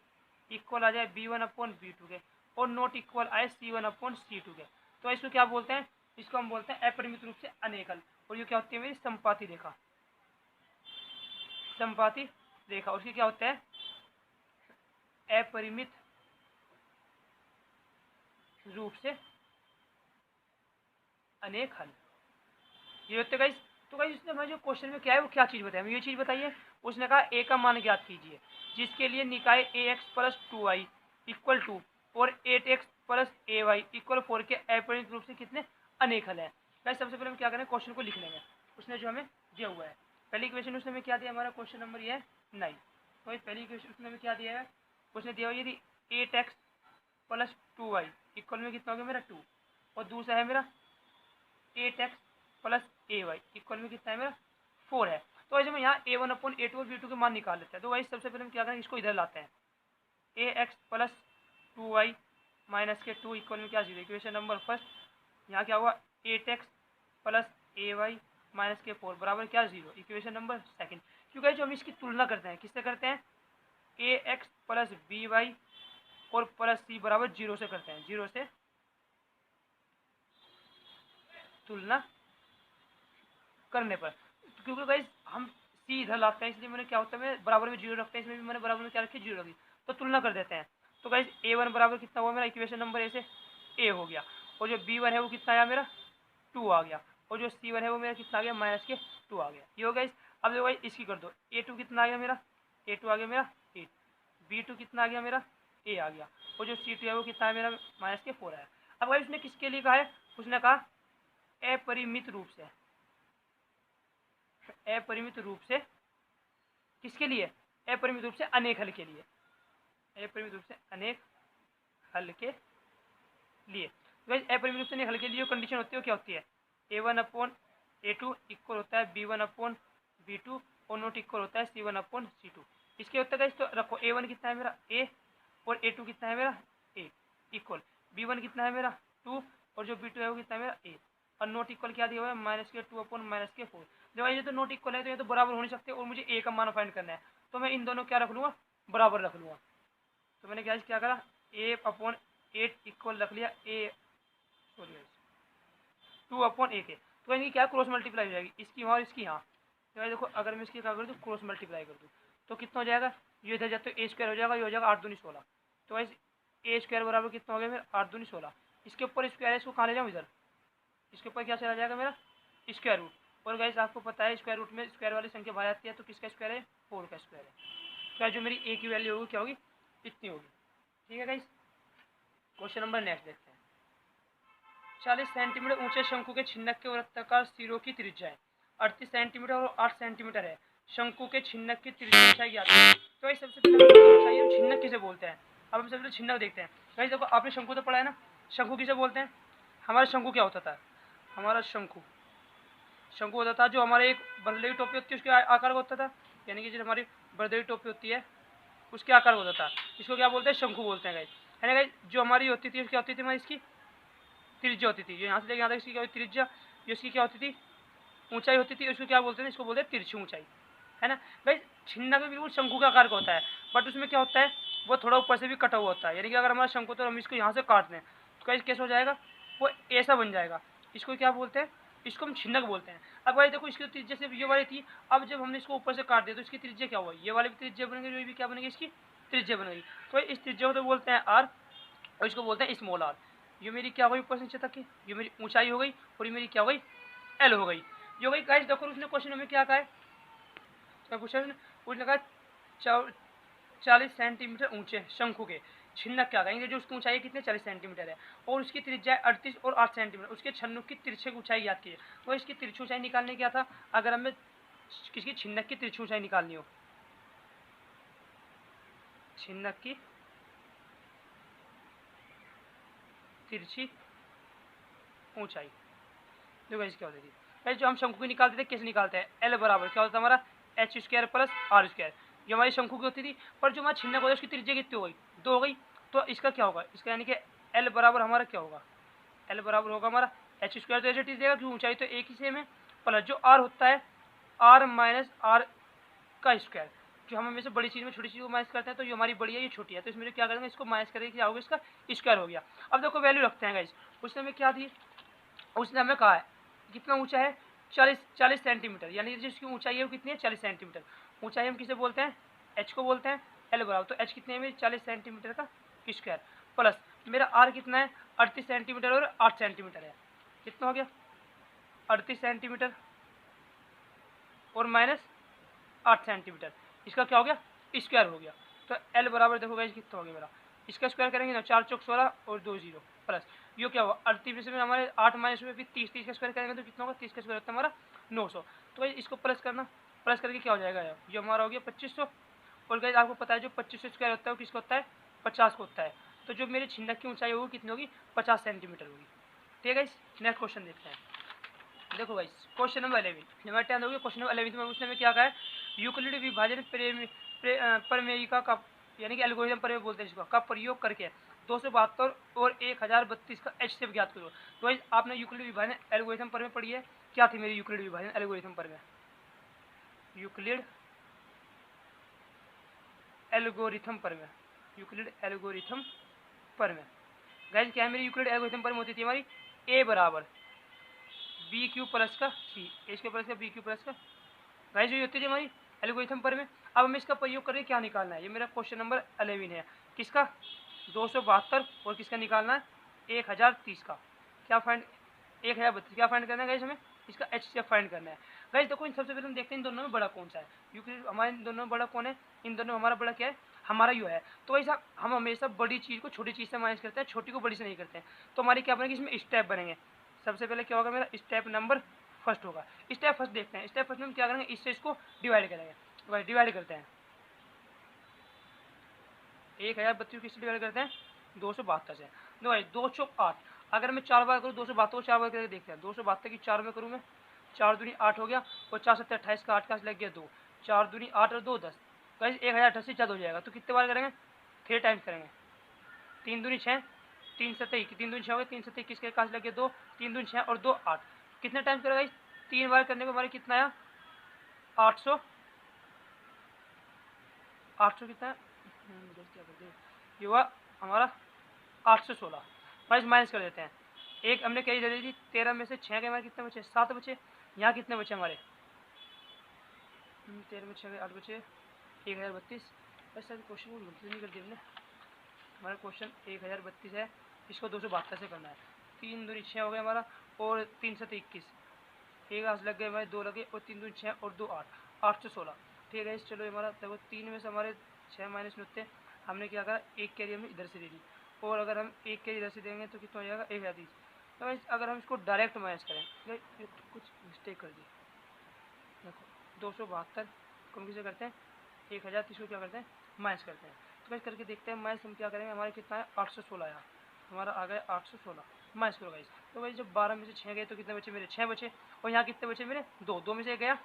इक्वल आ जाए b1/b2 के और नॉट इक्वल आए c1/c2 के। तो इसको क्या बोलते हैं, इसको हम बोलते हैं अपरिमित रूप से अनेक हल। और ये क्या होती है, मेरी संपाती रेखा, संपाती रेखा। उसकी क्या होता है, अपरिमित रूप से अनेक हल, ये होते गाइस। तो गाइस इसने हमारे जो क्वेश्चन में क्या है वो क्या चीज़ बताई, हमें ये चीज़ बताइए। उसने कहा ए का मान ज्ञात कीजिए जिसके लिए निकाय ax + 2y = 2 और 8x + ay = 4 के अपरिमित रूप से कितने अनेक हल है। गाइस सबसे पहले हम क्या करें, क्वेश्चन को लिख लेंगे। उसने जो हमें दिया हुआ है, पहली इक्वेशन उसने हमें क्या दिया, हमारा क्वेश्चन नंबर ये है 9। तो पहली इक्वेशन उसने हमें क्या दिया है, उसने दिया हुआ यदि 8x + 2y इक्वल में कितना हो गया मेरा 2 और दूसरा है मेरा 8x + ay इक्वल में कितना है मेरा 4 है। तो वैसे मैं यहाँ a1/a2 और b2 के मान निकाल लेते हैं। तो वही सबसे पहले हम क्या करें, इसको इधर लाते हैं, ax + 2y - 2 इक्वल में क्या 0। इक्वेशन नंबर फर्स्ट यहाँ क्या हुआ 8x + ay - 4 बराबर क्या 0। इक्वेशन नंबर सेकंड, क्योंकि जो हम इसकी तुलना करते हैं किससे करते हैं, ax + by और प्लस c बराबर 0 से करते हैं, 0 से तुलना करने पर। क्योंकि गाइस हम सी इधर लाते हैं, इसलिए मैंने क्या होता है बराबर में 0 रखते हैं, इसमें भी मैंने बराबर में क्या रखी 0 रखी। तो तुलना कर देते हैं। तो गाइस a1 बराबर कितना हुआ मेरा, इक्वेशन नंबर ए से a हो गया और जो b1 है वो कितना आया मेरा 2 आ गया और जो c1 है वो मेरा कितना आ गया -2 आ गया। ये हो गाइस। अब देखो गाइस इसकी कर दो, a2 कितना आ गया मेरा, a2 आ गया मेरा 8, b2 कितना आ गया मेरा a आ गया और जो c2 है वो कितना है मेरा -4 आया। अब गाइस उसने किसके लिए कहा है, उसने कहा अपरिमित रूप से, अपरिमित रूप से किसके लिए, अपरिमित रूप से अनेक हल के लिए, अपरिमित रूप से अनेक हल के लिए। अपरिमित रूप से अनेक हल के लिए जो कंडीशन होती है वो क्या होती है, a1/a2 इक्वल होता है b1/b2 और नॉट इक्वल होता है c1/c2। इसके होता है तो रखो a1 कितना है मेरा a और a2 कितना है मेरा a इक्वल b1 कितना है मेरा 2 और जो b2 है वो कितना है मेरा a और नॉट इक्वल क्या दिया हुआ है -2/-4। जब ये तो नॉट इक्वल है तो ये तो बराबर हो नहीं सकते और मुझे a का मान फाइंड करना है। तो मैं इन दोनों क्या रख लूँगा, बराबर रख लूँगा। तो मैंने क्या करा a/8 इक्वल रख लिया a, सॉरी 2/a के। तो इनकी क्या क्रॉस मल्टीप्लाई हो जाएगी, इसकी वहाँ और इसकी यहाँ। तो देखो अगर मैं इसकी क्या कर दूँ, क्रॉस मल्टीप्लाई कर दूँ तो कितना हो जाएगा, ये इधर जाए तो a² हो जाएगा, ये हो जाएगा 8 दूनी 16। तो वैसे a² बराबर कितना हो गया मेरा 8 दूनी 16। इसके ऊपर स्क्वायर है, इसको कहाँ ले जाऊँ इधर, इसके ऊपर क्या चला जाएगा मेरा स्क्वायर रूट। और गाइस आपको पता है स्क्वायर रूट में स्क्वायर वाली संख्या बाहर आती है, तो किसका स्क्वायर है 4 का स्क्वायर है। तो जो मेरी ए की वैल्यू होगी क्या होगी, इतनी होगी। ठीक है गाइस, क्वेश्चन नंबर नेक्स्ट देखते हैं। 40 सेंटीमीटर ऊंचे शंकु के छिन्नक के वृत्ताकार सिरों की त्रिज्या 38 सेंटीमीटर और 8 सेंटीमीटर है। शंकु के छिन्नक की त्रिज्या ऊंचाई ज्ञात है। तो इस सबसे पहले हम छिन्नक किसे बोलते हैं, अब हम सबसे पहले छिन्नक देखते हैं। गाइस देखो, आपने शंकु तो पढ़ा है ना, शंकु किसे बोलते हैं। हमारा शंकु क्या होता था, हमारा शंकु होता था जो हमारे एक बर्दे की टोपी होती है उसके आकार का होता था, यानी कि जो हमारी बर्दे की टोपी होती है उसके आकार का होता था, इसको क्या बोलते हैं, शंकु बोलते हैं गाइस, है ना गाइस। जो हमारी होती थी उसकी होती थी हमारी इसकी त्रिज्या होती थी, जो यहाँ से लेके यहाँ तक इसकी क्या होती त्रिज्या, जो इसकी क्या होती थी, ऊंचाई होती थी, उसको क्या बोलते हैं, इसको बोलते हैं तिरछी ऊंचाई, है ना भाई। छिन्नक भी बिल्कुल शंकु का आकार का होता है, बट उसमें क्या होता है, वो थोड़ा ऊपर से भी कटा हुआ होता है, यानी कि अगर हमारा शंकु तो हम इसको यहाँ से काट दें तो कैसे हो जाएगा, वो ऐसा बन जाएगा। इसको क्या बोलते हैं, इसको हम छिन्नक बोलते हैं। अब भाई देखो, इसकी त्रिज्या सिर्फ ये वाली थी, अब जब हमने इसको ऊपर से काट दिया तो इसकी त्रिज्या क्या हुआ, ये वाली भी त्रिज्या बनेगी, ये भी क्या बनेगी, इसकी त्रिज्या बनेगी। तो इस त्रिज्या को तो बोलते हैं आर, और इसको बोलते हैं स्मॉल आर। ये मेरी क्या हुई ऊपर से नीचे तक की, ये मेरी ऊंचाई हो गई, और ये मेरी क्या हो गई, एल हो गई। ये हो गई गाइस। देखो उसने क्वेश्चन में क्या कहा है, उसने कहा 40 सेंटीमीटर ऊंचे शंकु के छिन्नक क्या कहेंगे, जो उसकी ऊंचाई कितनी 40 सेंटीमीटर है, और उसकी त्रिज्या 38 और 8 सेंटीमीटर, उसके छन्नुक की तिरछे ऊंचाई याद की है। तो इसकी तिरछी ऊंचाई निकालने क्या था, अगर हमें किसकी छिन्नक की तिरछी ऊंचाई निकालनी हो, छिन्नक की तिरछी ऊंचाई, देखो इसकी क्या होती थी, जो हम शंकु की निकालते थे कैसे निकालते हैं, एल बराबर क्या होता है हमारा H square plus R square, ये हमारी शंकु की होती थी। पर जो हमारा छिन्नक होता है उसकी त्रिज्या कितनी हो गई, 2 हो गई। तो इसका क्या होगा, इसका यानी कि एल बराबर हमारा क्या होगा, एल बराबर होगा हमारा एच स्क्वायर, तो ऐसे देगा कि ऊंचाई तो एक ही सेम है, प्लस जो आर होता है आर माइनस आर का स्क्वायर, जो हम हमेशा बड़ी चीज़ में छोटी चीज़ को माइनस करते हैं, तो ये हमारी बड़ी है ये छोटी है, तो इसमें क्या करेंगे, इसको माइनस करके क्या होगा, इसका स्क्वायर हो गया। अब देखो वैल्यू रखते हैं गाइस, उसने हमें क्या दी, उसने हमें कहा है कितना ऊंचा है, 40 सेंटीमीटर, यानी जिसकी ऊंचाई है वो कितनी है, 40 सेंटीमीटर। ऊंचाई हम किसे बोलते हैं, एच को बोलते हैं, एल बराबर, तो एच कितने में 40 सेंटीमीटर का स्क्वायर, प्लस मेरा आर कितना है 38 सेंटीमीटर और 8 सेंटीमीटर है, कितना हो गया 38 सेंटीमीटर और माइनस 8 सेंटीमीटर, इसका क्या हो गया, स्क्वायर हो गया। तो एल बराबर देखो गाइस कितना हो गया मेरा, इसका स्क्वायर करेंगे ना 4 चौक 16 और 2 0 प्लस ये क्या हुआ 38 में हमारे 8 माइनस में फिर 30 30 का स्क्वायर करेंगे तो कितना होगा, 30 का स्क्वायर होता है हमारा 900। तो भाई इसको प्लस करना, प्लस करके क्या हो जाएगा, ये हमारा हो गया 2500। और गाइस आपको पता है जो 2500 स्क्वायर होता है वो किसका होता है, 50 को होता है। तो जो मेरी छिन्नक की ऊंचाई होगी कितनी होगी, 50 सेंटीमीटर होगी। ठीक है गाइस, नेक्स्ट क्वेश्चन देखते हैं। देखो गाइस क्वेश्चन नंबर 11 नंबर 10 हो गया। क्वेश्चन नंबर 11 में उसने क्या कहा है, यूक्लिड विभाजन प्रमेयिका का, यानी कि एल्गोरिथम प्रमेय बोलते हैं इसको, का प्रयोग करके 272 और 1032 का HCF ज्ञात करो। तो गाइस आपने यूक्लिड विभाजन एल्गोरिथम प्रमेय पढ़ी है, क्या थी मेरी यूक्लिड विभाजन एल्गोरिथम प्रमेय, यूक्लिड एल्गोरिथम प्रमेय, यूक्लिड एल्गोरिथम प्रमेय। गाइस क्या है मेरी यूक्लिड एल्गोरिथम प्रमेय होती थी हमारी, ए बराबर बी क्यू प्लस का सी, ए स्क्वायर प्लस का बी क्यू प्लस का, गाइस जो होती थी हमारी एल्गोरिथम प्रमेय। अब हमें इसका प्रयोग करके क्या निकालना है, ये मेरा क्वेश्चन नंबर 11 है, किसका 272 और किसका निकालना है 1030 का, क्या फाइंड 1032 क्या फाइंड करना है गाइस, हमें इसका HCF फाइंड करना है। गाइस देखो इन सबसे पहले हम देखते हैं इन दोनों में बड़ा कौन सा है, क्योंकि हमारे इन दोनों में बड़ा कौन है, इन दोनों में हमारा बड़ा क्या है, हमारा यू है। तो ऐसा हम हमेशा बड़ी चीज़ को छोटी चीज़ से माइनस करते हैं, छोटी को बड़ी से नहीं करते हैं। तो हमारी क्या बनेगी, इसमें स्टेप बनेंगे। सबसे पहले क्या होगा मेरा स्टेप नंबर फर्स्ट होगा, स्टेप फर्स्ट देखते हैं। स्टेप फर्स्ट में हम क्या करेंगे, इससे इसको डिवाइड करेंगे, तो डिवाइड करते हैं 1032 किससे डिवाइड करते हैं 272 से। दो भाई 2 चौक 8, अगर मैं 4 बार करूँ 272 को 4 बार करके देखते हैं, 272 की 4 में करूँ मैं, 4 दूनी 8 हो गया, और 4 7 28 का 8 का लग गया 2, 4 दूनी 8 और 2 10, गाइस 1088 ज़्यादा हो जाएगा। तो कितने बार करेंगे 3 टाइम्स करेंगे, 3 दूनी 6, 3 7 21, 3 दूनी 6 हो गया, 3 7 21 के काश लग गया 2, 3 दूनी 6 और 2 8, कितने टाइम्स करेगा गाइस 3 बार करने के हमारे कितना आया 800, 800 कितना क्या करते हैं, ये हुआ हमारा 816। गाइस माइनस कर देते हैं, एक हमने कैरी दे दी थी 13 में से 6 के हमारे कितने बचे 7 बचे, यहाँ कितने बचे हमारे 13 में 6 8 बचे 1032। वैसे क्वेश्चन को गलती नहीं कर दी हमने, हमारा क्वेश्चन 1032 है, इसको 272 से करना है। 3 दूनी 6 हो गया हमारा, और 3 7 21, एक आज लग गए हमारे 2 लगे, और 3 दूनी 6 और 2 8, 816। ठीक है चलो हमारा देखो 3 में से हमारे 6 माइनस 69 हमने क्या करा, एक कैरी हमने इधर से दे दी, और अगर हम एक कैरी इधर से देंगे तो कितना हो जाएगा 1030। तो गाइस अगर हम इसको डायरेक्ट माइनस करें, कुछ मिस्टेक कर दी, देखो 272 को हम किसे करते हैं 1030 को क्या करते हैं माइनस करते हैं। तो गाइस करके देखते हैं माइनस हम क्या करेंगे, हमारे कितना है 816 आया, हमारा आ गया 816 माइनस करो गाइस। तो गाइस जब 12 में से 6 गए तो कितने बचे मेरे 6 बचे, और यहाँ कितने बचे मेरे 2, 2 में से गया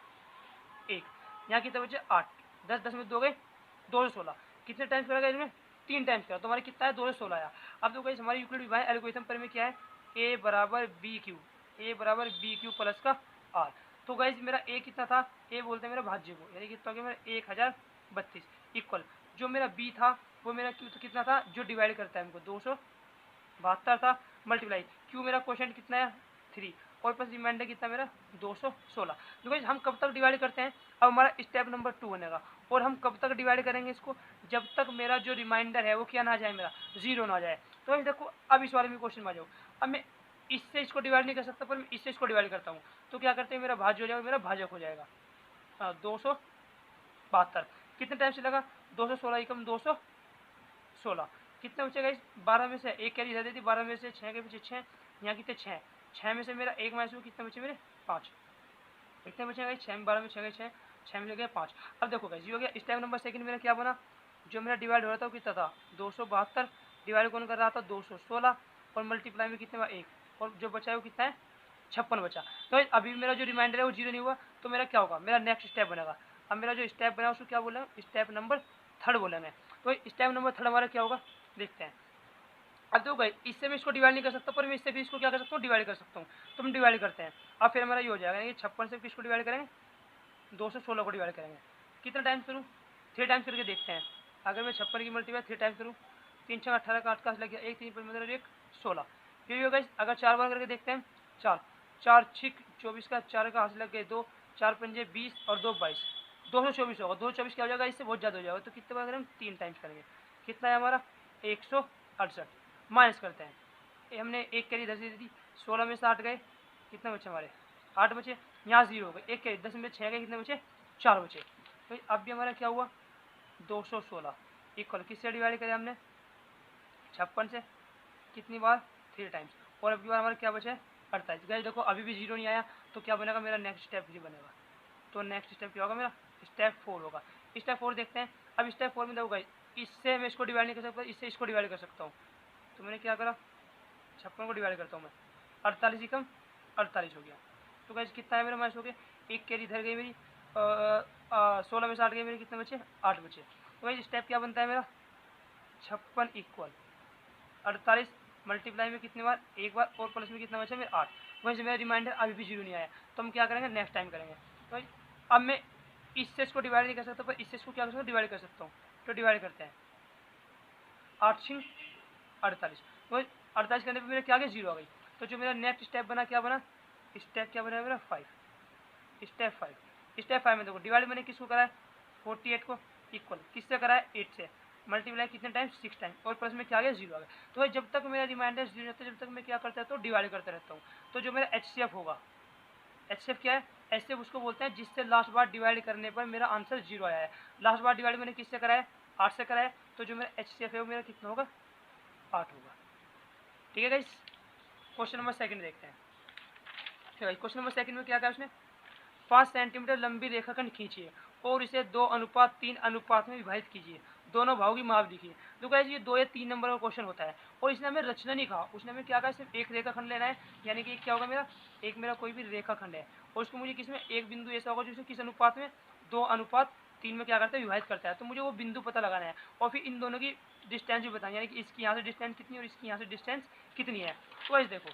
1, यहाँ कितने बचे 8, 10, 10 में 2 गए 216, कितने टाइम्स करेगा इसमें 3 टाइम्स करा, तो हमारे कितना है 216 आया। अब तो गाइस हमारी यूक्लिड डिवाइन एल्गोरिथम पर में क्या है, a बराबर बी क्यू प्लस का r। तो गाइस मेरा a कितना था, a बोलते हैं मेरा भाज्य को, यानी कितना हो गया मेरा 1032 इक्वल जो मेरा b था वो मेरा q तो कितना था जो डिवाइड करता है हमको 272 था, मल्टीप्लाई q मेरा क्वेश्चन कितना है 3, और प्लस रिमाइंडर कितना मेरा 216। तो गाइस हम कब तक डिवाइड करते हैं, अब हमारा स्टेप नंबर 2 बनेगा, और हम कब तक डिवाइड करेंगे इसको, जब तक मेरा जो रिमाइंडर है वो क्या ना जाए, मेरा 0 ना जाए। तो गाइस देखो अब इस वाले में क्वेश्चन में आ जाओ, अब मैं इससे इसको डिवाइड नहीं कर सकता पर मैं इससे इसको डिवाइड करता हूँ, तो क्या करते हैं मेरा भाज्य हो जाएगा, मेरा भाजक हो जाएगा 272, कितने टाइम से लगा 216 एकम 216, कितने बचेगा इस 12 में से एक कैरी इधर दे दी, 12 में से 6 के पीछे 6, यहाँ कितने 6, 6 में से मेरा एक माइनस कितने बचे मेरे 5, कितने बचेगा इस 6 में 12 में 6 के 6 में गए 5। अब देखो गाइस ये हो गया स्टेप नंबर सेकंड मेरा क्या बना, जो मेरा डिवाइड हो रहा था वो कितना था 272, डिवाइड कौन कर रहा था 216, और मल्टीप्लाई में कितने 1, और जो बचा है वो कितना है 56 बचा। तो अभी मेरा जो रिमाइंडर है वो 0 नहीं हुआ, तो मेरा क्या होगा मेरा नेक्स्ट स्टेप बनेगा। अब मेरा जो स्टेप बना उसको क्या बोला, स्टेप नंबर 3 बोलेंगे। तो स्टेप नंबर 3 हमारा क्या होगा देखते हैं। अब देखो गाइस इससे मैं इसको डिवाइड नहीं कर सकता पर मैं इससे भी इसको क्या कर सकता हूँ डिवाइड कर सकता हूँ, तो हम डिवाइड करते हैं। अब फिर हमारा ये हो जाएगा, 56 से किसको डिवाइड करेंगे 216 को डिवाइड करेंगे, कितना टाइम्स करूँ 3 टाइम्स करके देखते हैं। अगर मैं 56 की मल्टीप्लाई 3 टाइम्स करूँ, 3 6 18 का 8 का लग गया, 1 3 मतलब 1 16, फिर भी होगा अगर 4 बार करके देखते हैं, 4 4 6 24 का 4 का हाथ लग गए 2, 4 पंजे 20 और 2 22, 224 होगा, 224 क्या हो जाएगा इससे बहुत ज़्यादा हो जाएगा, तो कितने बार करेंगे 3 टाइम्स करेंगे, कितना है हमारा 168, माइनस करते हैं। हमने एक कैरी 10 दे दी, 16 में से 8 गए, कितने बचे हमारे 8 बचे, यहाँ 0 हो गए, एक कैरी 10 में 6 गए, कितने बचे 4 बचे। तो अब भी हमारा क्या हुआ 216 इक्वल किससे डिवाइड करें हमने 56 से, कितनी बार 3 टाइम्स, और अब की बार हमारा क्या बचे 48। गाइस देखो अभी भी 0 नहीं आया, तो क्या बनेगा मेरा नेक्स्ट स्टेप भी बनेगा, तो नेक्स्ट स्टेप क्या होगा मेरा स्टेप 4 होगा। स्टेप 4 देखते हैं। अब स्टेप 4 में देखो गाइस इससे मैं इसको डिवाइड नहीं कर सकता, इससे इसको डिवाइड कर सकता हूँ, तो मैंने क्या करा 56 को डिवाइड करता हूँ मैं, 48 ही कम 48 हो गया। तो गाइस कितना है मेरा माइनस हो गया, एक कैरी इधर गई मेरी 16 में से 8 गई मेरी, कितने बचे 8 बचे। तो गाइस स्टेप क्या बनता है मेरा 56 इक्वल 48 मल्टीप्लाई में कितने बार एक बार, और प्लस में कितना बचा मेरा 8। वहीं से मेरा रिमाइंडर अभी भी 0 नहीं आया, तो हम क्या करेंगे नेक्स्ट टाइम करेंगे। तो अब मैं इससे इसको डिवाइड नहीं कर सकता पर इससे इसको क्या कर सकता हूँ डिवाइड कर सकता हूँ, तो डिवाइड करते हैं 8 6 48, तो 48 करने पर मेरा क्या आ गया 0 आ गई। तो जो मेरा नेक्स्ट स्टेप बना क्या बना, स्टेप क्या बना मेरा 5, स्टेप 5 में देखो डिवाइड मैंने किसको करा है 48 को इक्वल किससे करा है 8 से, मल्टीप्लाई कितने टाइम 6 टाइम, और प्लस में क्या आ गया 0 आ गया। तो जब तक मेरा रिमाइंडर 0 रहता है जब तक मैं क्या करता रहता हूँ डिवाइड करता रहता हूँ। तो जो मेरा HCF होगा, HCF क्या है, HCF उसको बोलते हैं जिससे लास्ट बार डिवाइड करने पर मेरा आंसर 0 आया है। लास्ट बार डिवाइड मैंने किससे करा है 8 से करा है, तो जो मेरा HCF है वो मेरा कितना होगा 8 होगा। ठीक है गाइस, क्वेश्चन नंबर सेकंड देखते हैं। क्वेश्चन नंबर सेकंड में क्या कहा उसने, 5 सेंटीमीटर लंबी रेखाखंड खींचिए और इसे 2:3 अनुपात में विभाजित कीजिए, दोनों भागों की माप लिखिए। तो गाइस ये 2 या 3 नंबर का क्वेश्चन होता है, और इसने हमें रचना नहीं कहा, उसने हमें क्या कहा सिर्फ एक रेखाखंड लेना है, यानी कि क्या होगा मेरा एक मेरा कोई भी रेखाखंड है, और उसको मुझे किसमें एक बिंदु ऐसा होगा जिसे किस अनुपात में 2:3 में क्या करता है विभाजित करता है, तो मुझे वो बिंदु पता लगाना है, और फिर इन दोनों की डिस्टेंस भी बतानी है, यानी कि इसकी यहाँ से डिस्टेंस कितनी और इसकी यहाँ से डिस्टेंस कितनी है। तो गाइस देखो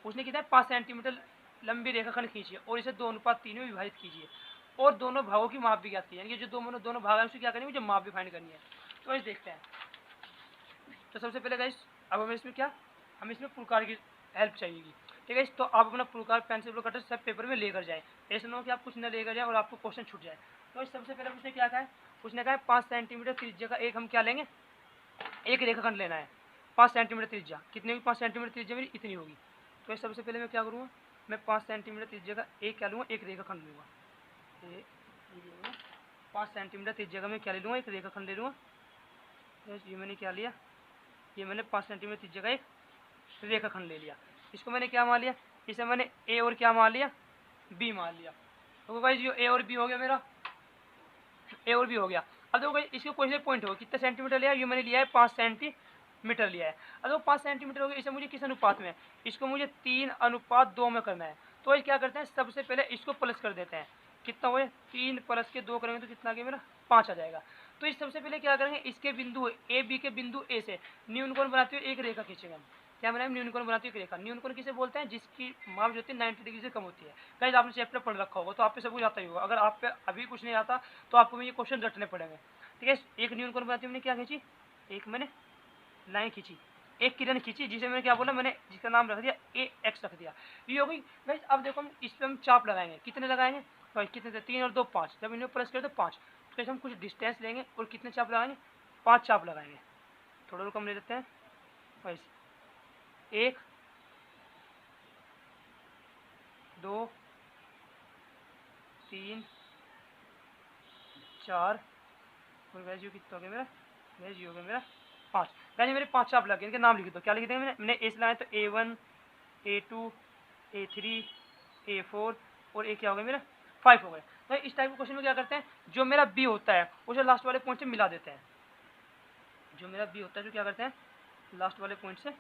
उसने कितना 5 सेंटीमीटर लंबी रेखाखंड खींचिए और इसे 2:3 में विभाजित कीजिए, और दोनों भागों की माप भी ज्ञात की, यानी कि जो दोनों भाग है उसकी क्या करनी है मुझे माप भी फाइंड करनी है। तो इस देखते हैं। तो सबसे पहले गाइस अब हमें इसमें क्या हमें इसमें पुरकार की हेल्प चाहिएगी। ठीक है, तो आप अपना पुरकार पेंसिल कटर सब पेपर में लेकर जाएं, ऐसा ना हो कि आप कुछ न लेकर जाएं और आपको क्वेश्चन छूट जाए। तो सबसे पहले उसने क्या कहा है, उसने कहा है 5 सेंटीमीटर त्रिज्या का एक हम क्या लेंगे एक रेखाखंड लेना है, 5 सेंटीमीटर त्रिज्या, कितनी होगी 5 सेंटीमीटर त्रिज्या मेरी इतनी होगी। तो सबसे पहले मैं क्या करूँगा, मैं 5 सेंटीमीटर त्रिज्या का एक क्या लूँगा एक रेखाखंड लूँगा, 5 सेंटीमीटर तो इस जगह में क्या ले लूँगा, एक रेखाखंड ले लूँगा। ये मैंने क्या लिया, ये मैंने 5 सेंटीमीटर इस जगह एक रेखाखंड ले लिया। इसको मैंने क्या मान लिया, इसे मैंने ए और क्या मान लिया, बी मान लिया। तो भाई जो ए और बी हो गया मेरा, ए और बी हो गया। अब देखो भाई इसके कोई से पॉइंट होगा, कितना सेंटीमीटर लिया, ये मैंने लिया है 5 सेंटीमीटर लिया है। अब देखो 5 सेंटीमीटर हो गया, इसे मुझे किस अनुपात में, इसको मुझे 3:2 में करना है। तो ये क्या करते हैं, सबसे पहले इसको प्लस कर देते हैं। कितना हुआ, 3 + के 2 करेंगे तो कितना आ गया मेरा, 5 आ जाएगा। तो इस सबसे पहले क्या करेंगे, इसके बिंदु ए बी के बिंदु ए से न्यून कोण बनाते हुए एक रेखा खींचेंगे हम। क्या बनाए, न्यून कोण बनाते हुए एक रेखा। न्यून कोण किसे बोलते हैं, जिसकी माप जो होती है 90 डिग्री से कम होती है। गाइस आपने चैप्टर पढ़ रखा होगा तो आप पे सब कुछ आता ही होगा। अगर आप पे अभी कुछ नहीं आता तो आपको ये क्वेश्चन रटने पड़ेंगे। ठीक है, एक न्यून कोण बनाते हुए मैंने क्या खींची, एक मैंने लाइन खींची, एक किरण खींची, जिसे मैंने क्या बोला, मैंने जिसका नाम रख दिया ए एक्स रख दिया। ये हो गई गाइस। अब देखो हम इस पर हम चाप लगाएंगे, कितने लगाएंगे, तो कितने थे, 3 और 2 5, जब इन्हें प्लस करें तो 5। तो हम कुछ डिस्टेंस लेंगे और कितने चाप लगाएंगे, 5 चाप लगाएंगे। थोड़ा कम ले लेते हैं वैसे, 1 2 3 4 और वैसे कितना हो गया मेरा, वैसे हो गया मेरा 5। यानी मेरे 5 चाप लगे, इनके नाम लिख दो। क्या लिख देंगे, मैंने ए से लगाए तो A1 A2 A3 A4 और ए क्या हो गया मेरा 5 हो गए। तो इस टाइप के क्वेश्चन में क्या करते हैं, जो मेरा बी होता है उसे लास्ट वाले पॉइंट से मिला देते हैं। जो मेरा बी होता है जो क्या करते हैं, लास्ट वाले पॉइंट से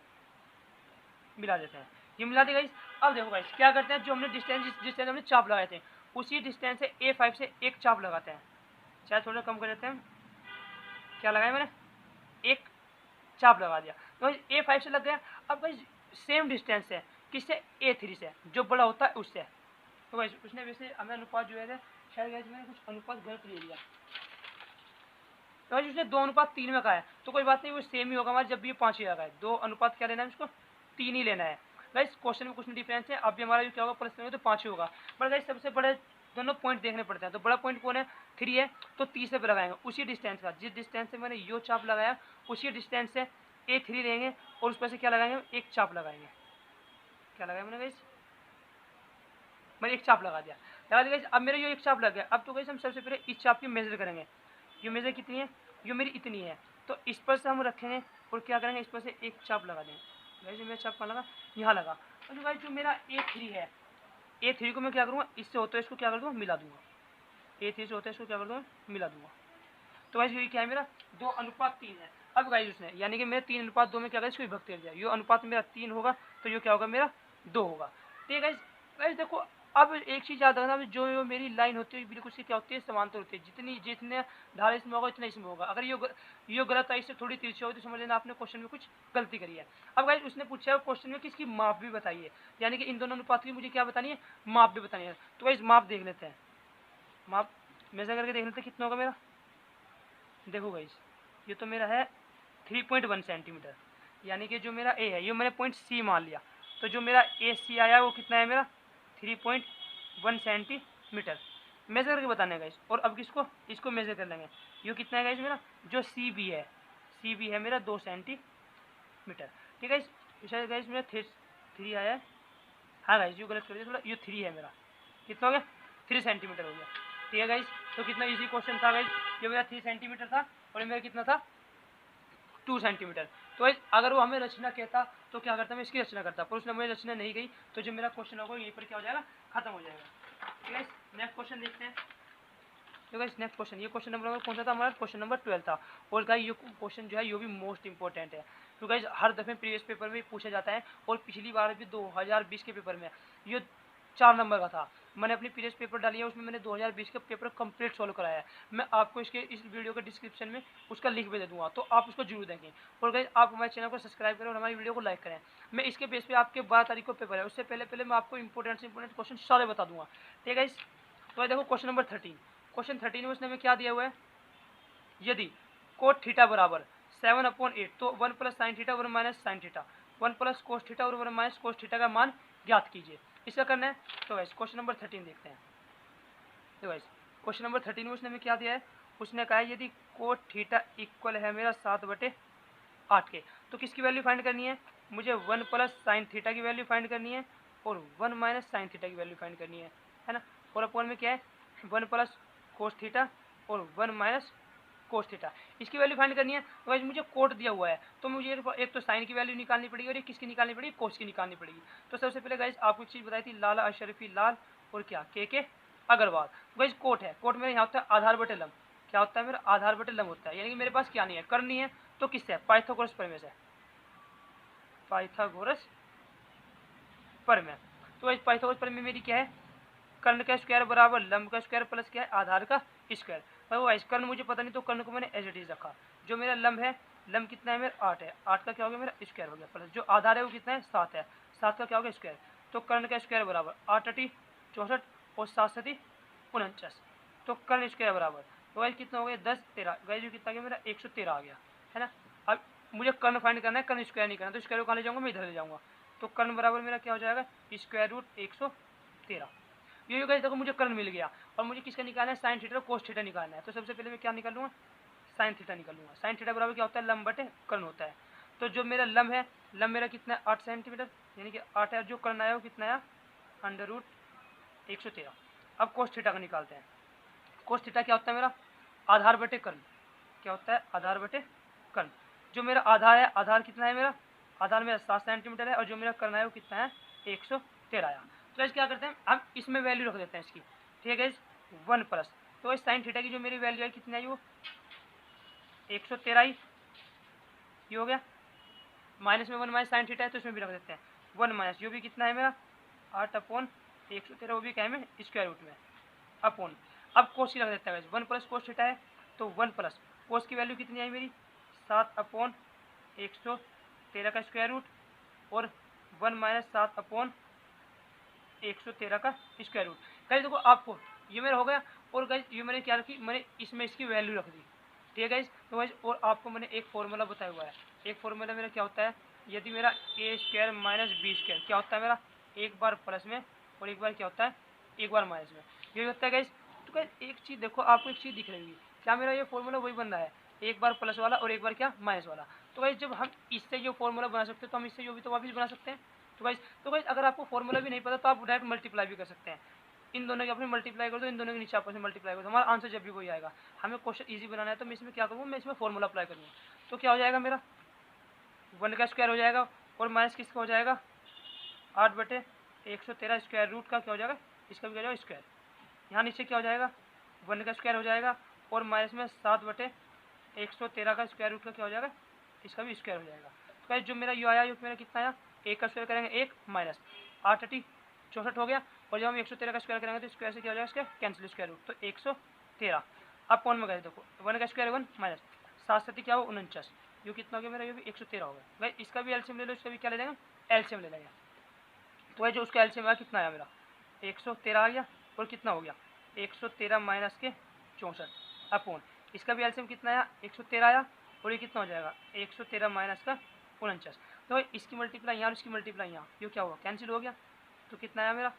मिला देते हैं। ये मिला देगा। अब देखो गाइस क्या करते हैं, जो हमने डिस्टेंस हमने चाप लगाए थे उसी डिस्टेंस से A5 से एक चाप लगाते हैं। चाहे थोड़ा कम कर देते हैं, क्या लगाया मैंने, एक चाप लगा दिया। तो A5 से लग गया। अब भाई सेम डिस्टेंस है किससे, A3 से, जो बड़ा होता है उससे। तो भाई उसने वैसे हमें अनुपात जो है शायद गाइस मैंने कुछ अनुपात गलत ले लिया। तो भाई उसने 2:3 में कहा है, तो कोई बात नहीं, वो सेम ही होगा हमारा जब भी 5 ही लगा है। 2 अनुपात क्या लेना है, उसको 3 ही लेना है। गाइस क्वेश्चन में कुछ डिफरेंस है, अब भी हमारा जो क्या होगा प्लस करेंगे तो 5 ही होगा। पर गाइस सबसे बड़े दोनों पॉइंट देखने पड़ते हैं। तो बड़ा पॉइंट कौन है, 3 है, तो 30 पे लगाएंगे उसी डिस्टेंस का, जिस डिस्टेंस से मैंने यो चाप लगाया उसी डिस्टेंस से A3 लेंगे और उस पर से क्या लगाएंगे, एक चाप लगाएंगे। क्या लगाया मैंने गाइस, मैंने एक चाप लगा दिया, लगा दिया। अब मेरा ये एक चाप लग गया। अब तो गाइस हम सबसे पहले इस चाप की मेजर करेंगे। ये मेजर कितनी है, ये मेरी इतनी है, तो इस पर से हम रखेंगे और क्या करेंगे, इस पर से एक चाप लगा देंगे। गाइस मेरा चाप कहाँ लगा, यहाँ लगा। और जो गाइस जो मेरा A3 है, A3 को मैं क्या करूँगा, इससे होता है इसको क्या कर दूँगा, मिला दूंगा। A3 से होता है इसको क्या कर दूँगा, मिला दूंगा। तो गाइस ये क्या है मेरा 2:3 है। अब गाइस उसने यानी कि मेरे 3:2 में क्या करें, इसको विभक्त कर दिया। ये अनुपात मेरा 3 होगा तो ये क्या होगा मेरा 2 होगा। ठीक है गाइस। गाइस देखो अब एक चीज़ याद रखना, जो मेरी लाइन होती है बिल्कुल सी क्या होती है, समांतर होती है। जितने धारा इसमें होगा इतना इसमें होगा। अगर ये गलत है, इससे थोड़ी तिरछी होगी तो समझ लेना आपने क्वेश्चन में कुछ गलती करी है। अब गाइस उसने पूछा है क्वेश्चन में कि इसकी माप भी बताइए, यानी कि इन दोनों अनुपात की मुझे क्या बतानी है, माप भी बतानी है। तो गाइस माप देख लेते हैं, माप मेजर करके देख लेते हैं कितना होगा मेरा। देखो गाइस ये तो मेरा है 3.1 सेंटीमीटर, यानी कि जो मेरा ए है ये मैंने पॉइंट सी मान लिया। तो जो मेरा ए सी आया वो कितना है मेरा 3.1 सेंटीमीटर। मेजर करके बताने गाइस। और अब इसको मेजर कर लेंगे। ये कितना है गाइस मेरा, जो सी बी है, सी बी है मेरा 2 सेंटीमीटर। ठीक है गाइस, गाइस मेरा 3 आया है। हाँ गाइस ये गलत कर दिया थोड़ा, ये 3 है मेरा, कितना हो गया 3 सेंटीमीटर हो गया। ठीक है गाइस, तो कितना इजी क्वेश्चन था गाइस, ये मेरा 3 सेंटीमीटर था और मेरा कितना था 2 सेंटीमीटर। तो गाइस अगर वो हमें रचना कहता तो क्या करता, मैं इसकी रचना करता, पर उसने मुझे रचना नहीं गई। तो जो मेरा क्वेश्चन होगा यहीं पर क्या हो जाएगा, खत्म हो जाएगा। ठीक है नेक्स्ट क्वेश्चन देखते हैं। तो गाइस नेक्स्ट क्वेश्चन, ये क्वेश्चन नंबर कौन सा था हमारा, क्वेश्चन नंबर 12 था। और गाइस ये क्वेश्चन जो है ये भी मोस्ट इंपॉर्टेंट है, तो गाइस हर दफे प्रीवियस पेपर में पूछा जाता है और पिछली बार भी 2020 के पेपर में ये 4 नंबर का था। मैंने अपनी प्रीवियस पेपर डाली है, उसमें मैंने 2020 का पेपर कंप्लीट सॉल्व कराया है। मैं आपको इसके इस वीडियो के डिस्क्रिप्शन में उसका लिंक भी दे दूंगा, तो आप उसको जरूर देखें। और गाइस आप हमारे चैनल को सब्सक्राइब करें और हमारी वीडियो को लाइक करें। मैं इसके बेस पे आपके 12 तारीख को पेपर है, उससे पहले मैं आपको इंपॉर्टेंट से इंपॉर्टेंट क्वेश्चन सारे बता दूंगा। ठीक है गाइस, तो देखो क्वेश्चन नंबर 13। क्वेश्चन 13 में उसने हमें क्या दिया हुआ है, यदि कोट थीटा बराबर 7/8 तो 1 + sin theta 1 - sin theta 1 + cos theta और 1 - cos थीटा का मान ज्ञात कीजिए। इसका करना है। तो गाइस क्वेश्चन नंबर 13 देखते हैं। तो गाइस क्वेश्चन नंबर 13 में उसने हमें क्या दिया है, उसने कहा है यदि कोट थीटा इक्वल है मेरा 7/8 के, तो किसकी वैल्यू फाइंड करनी है, मुझे 1 + sin थीटा की वैल्यू फाइंड करनी है और 1 - sin थीटा की वैल्यू फाइंड करनी है ना। और अपॉन में क्या है 1 + cos थीटा और 1 माइनस कोस थीटा। इसकी वैल्यू फाइंड करनी है। तो गाइस मुझे कोट दिया हुआ है तो मुझे एक तो साइन की वैल्यू निकालनी पड़ेगी और एक किसकी निकालनी पड़ेगी, कोस की निकालनी पड़ेगी। तो सबसे पहले गाइस आपको एक चीज़ बताई थी, लाला अशरफी लाल और क्या के अग्रवाल। गाइस कोट है, कोट मेरे यहाँ होता है आधार बटे लंब। क्या होता है मेरा, आधार बटे लंब होता है। यानी कि मेरे पास क्या नहीं है, कर्ण नहीं है, तो किससे, पाइथागोरस प्रमेय से, पाइथागोरस प्रमेय। तो गाइस पाइथागोरस प्रमेय मेरी क्या है, कर्ण का स्क्वायर बराबर लंब का स्क्वायर प्लस क्या है, आधार का स्क्वायर। तो गाइस कर्ण मुझे पता नहीं तो कर्ण को मैंने एज इट इज रखा। जो मेरा लंब है, लंब कितना है मेरा 8 है, 8 का क्या हो गया मेरा स्क्वायर हो गया, प्लस जो आधार है वो कितना है 7 है, 7 का क्या हो गया स्क्वायर। तो कर्ण का स्क्वायर बराबर 8 अटी 64 और 7 सती 49। तो कर्ण स्क्वायर बराबर, तो गाइस कितना हो गया 10 13, गाइस जो कितना गया मेरा 113 आ गया है ना। अब मुझे कर्ण फाइंड करना है, कर्ण स्क्वायर नहीं करना, तो स्क्वायर को कहाँ ले जाऊंगा, मैं इधर ले जाऊंगा। तो कर्ण बराबर मेरा क्या हो जाएगा, स्क्वायर रूट 113। ये गाइस देखो मुझे कर्ण मिल गया और मुझे किसका निकालना है, साइन थीटा और कोस थीटा निकालना है। तो सबसे पहले मैं क्या निकालूंगा, साइन थीटा निकालूंगा। साइन थीटा बराबर क्या होता है, लंब बटे कर्ण होता है। तो जो मेरा लंब है, लंब मेरा कितना है 8 सेंटीमीटर, यानी कि 8 है। जो कर्ण आया वो कितना आया, अंडर रूट 113। अब कोस थीटा का निकालते हैं। कोस थीटा क्या होता है मेरा, आधार बटे कर्ण। क्या होता है, आधार बटे कर्ण। जो मेरा आधार है, आधार कितना है मेरा, आधार मेरा 7 सेंटीमीटर है और जो मेरा कर्ण है वो कितना है 113 आया। तो इस क्या करते हैं, हम इसमें वैल्यू रख देते हैं इसकी, ठीक है 1 प्लस। तो इस साइन थीटा की जो मेरी वैल्यू है कितनी आई, वो 113 ही, ये हो गया। माइनस में 1 माइनस साइन थीटा है तो इसमें भी रख देते हैं 1 माइनस, जो भी कितना है मेरा 8/113, वो भी क्या है में स्क्वायर रूट में अपॉन। अब कोस की रख देता है 1 प्लस कोस थीटा है तो 1 प्लस कोस की वैल्यू कितनी आई मेरी 7/113 का स्क्वायर रूट और 1 माइनस 7/113 का स्क्वायर रूट। गाइस देखो आपको ये मेरा हो गया। और गाइस ये मैंने क्या रखी, मैंने इसमें इसकी वैल्यू रख दी, ठीक है गाइस। तो गाइस और आपको मैंने एक फॉर्मूला बताया हुआ है। एक फॉर्मूला मेरा क्या होता है, यदि मेरा ए स्क्वायर माइनस बी स्क्वायर क्या होता है मेरा, एक बार प्लस में और एक बार क्या होता है, एक बार माइनस में, ये होता है गाइस। तो गाइस एक चीज़ देखो, आपको एक चीज़ दिख रही है, क्या मेरा ये फॉर्मूला वही बन रहा है, एक बार प्लस वाला और एक बार क्या माइनस वाला। तो गाइस जब हम इससे जो फॉर्मूला बना सकते हैं तो हम इससे जो भी तो वापस बना सकते हैं। तो गाइस अगर आपको फॉर्मूला भी नहीं पता तो आप डायरेक्ट मल्टीप्लाई भी कर सकते हैं। इन दोनों के अपने मल्टीप्लाई कर दो, इन दोनों के नीचे आपस में मल्टीप्लाई कर दो, हमारा आंसर जब भी वही आएगा। हमें क्वेश्चन इजी बनाना है तो मैं इसमें क्या करूँगा, मैं इसमें फॉर्मूला अप्लाई करूँगा। तो क्या हो जाएगा मेरा 1 का स्क्वायर हो जाएगा और माइनस किसका हो जाएगा 8/113 स्क्वायर रूट का क्या हो जाएगा, इसका भी क्या हो जाएगा स्क्वायर। यहाँ नीचे क्या हो जाएगा 1 का स्क्वायर हो जाएगा और माइनस में 7/113 का स्क्वायर रूट का क्या हो जाएगा, इसका भी स्क्वायर हो जाएगा। तो गाइस जो मेरा यू आया, ये मेरा कितना आया, 1 का स्क्वायर करेंगे 1 माइनस 8 अटी 64 हो गया। और जब हम 113 का स्क्वायर करेंगे तो स्क्वायर से क्या हो जाएगा, इसका कैंसिल स्क्वायर रूट, तो 113। अब कौन में गए देखो 1 का स्क्वायर 1 माइनस 7 सती क्या हो 49, जो कितना हो गया मेरा, ये भी 113 हो गया। भाई इसका भी एलसीएम ले लो, इसका भी क्या ले लेंगे, एलसीएम ले लेंगे। तो भाई जो उसका एलसीएम आया कितना आया मेरा 113 आ गया और कितना हो गया 113 माइनस के 64 अपॉन, इसका भी एलसीएम कितना आया 113 आया और ये कितना हो जाएगा 113 माइनस का 49। तो भाई इसकी मल्टीप्लाई यहाँ और इसकी मल्टीप्लाई यहाँ, ये क्या हुआ कैंसिल हो गया। तो कितना आया मेरा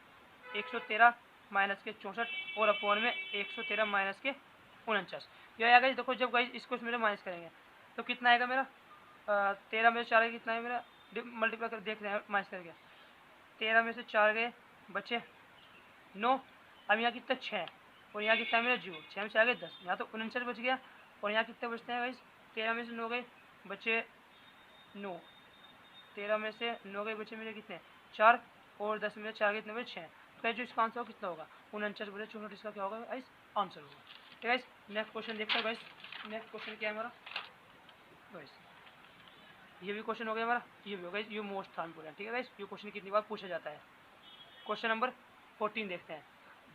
113 माइनस के 64 और अपॉन में 113 माइनस के 49। ये आया गाइस देखो, जब गाइस इसको मेरे माइनस करेंगे तो कितना आएगा मेरा 13 में से 4 कितना है मेरा, मल्टीप्लाई कर देख रहे हैं माइनस करके, 13 में से 4 गए बचे 9। अब यहाँ कितना 6 और यहाँ कितना है मेरा 0, 6 में से आ गए 10, यहाँ तो 49 बच गया। और यहाँ कितने बचते हैं भाई 13 में से 9 गए बचे 9, 13 में से 9 गए बचे मेरे कितने 4 और 10 में से 4 कितने बचे 6। तो जो इसका आंसर कितना होगा 49 बचे 64, इसका क्या होगा गाइस आंसर होगा। ठीक है नेक्स्ट क्वेश्चन देखते हैं गाइस। नेक्स्ट क्वेश्चन क्या है हमारा गाइस, ये भी क्वेश्चन हो गया हमारा, ये भी होगा, ये मोस्ट था इंपोर्टेंट। ठीक है गाइस, ये क्वेश्चन कितनी बार पूछा जाता है। क्वेश्चन नंबर 14 देखते हैं।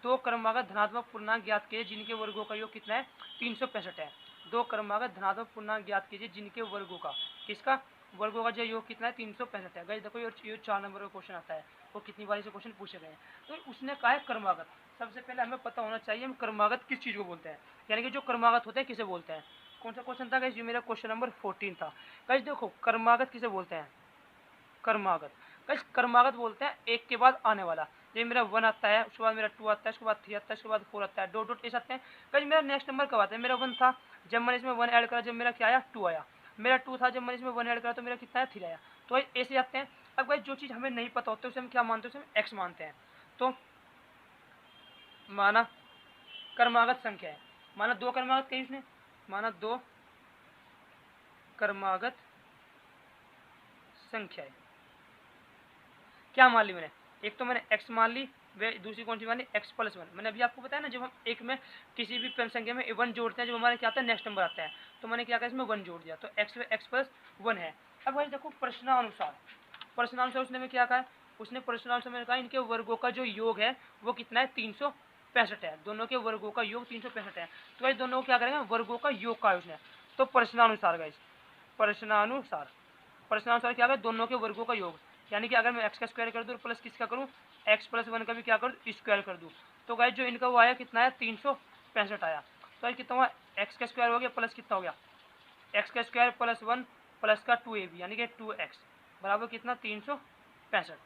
दो क्रमागत धनात्मक पूर्णांक ज्ञात कीजिए जिनके वर्गों का योग कितना है 365 है। दो क्रमागत धनात्मक पूर्णांक ज्ञात कीजिए जिनके वर्गों का, किसका वर्गों का जो योग कितना है 365 है। गाइस देखो ये 4 नंबर का क्वेश्चन आता है और कितनी बार से क्वेश्चन पूछे गए हैं। तो उसने कहा है क्रमागत। सबसे पहले हमें पता होना चाहिए हम क्रमागत किस चीज़ को बोलते हैं, यानी कि जो क्रमागत होते हैं किसे बोलते हैं। कौन सा क्वेश्चन था गाइस, ये मेरा क्वेश्चन नंबर 14 था। गाइस देखो क्रमागत किसे बोलते हैं, क्रमागत गाइस क्रमागत बोलते हैं एक के बाद आने वाला। ये मेरा 1 आता है, उसके बाद मेरा 2 आता है, उसके बाद 3 आता है, उसके बाद 4 आता है, डॉट डॉट ऐसे आते हैं। गाइस मेरा नेक्स्ट नंबर कब आता है, मेरा 1 था जब मैंने इसमें 1 ऐड करा, जब मेरा क्या आया 2 आया। मेरा 2 था जब मैंने इसमें 1 ऐड करा तो मेरा कितना आया 3 आया। तो भाई ऐसे आते हैं। अब गाइस जो चीज़ हमें नहीं पता होती उसे हम क्या मानते हैं, उसे हम एक्स मानते हैं। तो माना क्रमागत संख्या है, माना दो क्रमागत कही उसने, माना दो क्रमागत संख्या है। क्या मान ली मैंने, एक तो मैंने x मान ली, वे दूसरी कौन सी मान ली, x प्लस वन। मैंने अभी आपको बताया ना, जब हम एक में किसी भी संख्या में वन जोड़ते हैं, जब हमारे क्या आता है नेक्स्ट नंबर आता है, तो मैंने क्या कहा इसमें वन जोड़ दिया, तो x प्लस वन है। अब भाई देखो प्रश्नानुसार उसने में क्या कहा, उसने प्रश्नानुसार में कहा इनके वर्गों का जो योग है वो कितना है, 365 है। दोनों के वर्गों का योग 365 है। तो भाई दोनों को क्या करेंगे, वर्गों का योग का है उसने। तो प्रश्नानुसार गाइस, प्रश्नानुसार क्या है, दोनों के वर्गों का योग, यानी कि अगर मैं x का स्क्वायर कर दूँ प्लस किसका करूँ, x प्लस वन का भी क्या करूँ, स्क्वायर कर दूँ, तो गाइस जो इनका वो आया कितना है, 365 आया। तो भाई कितना हुआ, x का स्क्वायर हो गया प्लस कितना हो गया, x का स्क्वायर प्लस वन प्लस का 2ab यानी कि 2x बराबर कितना, 365।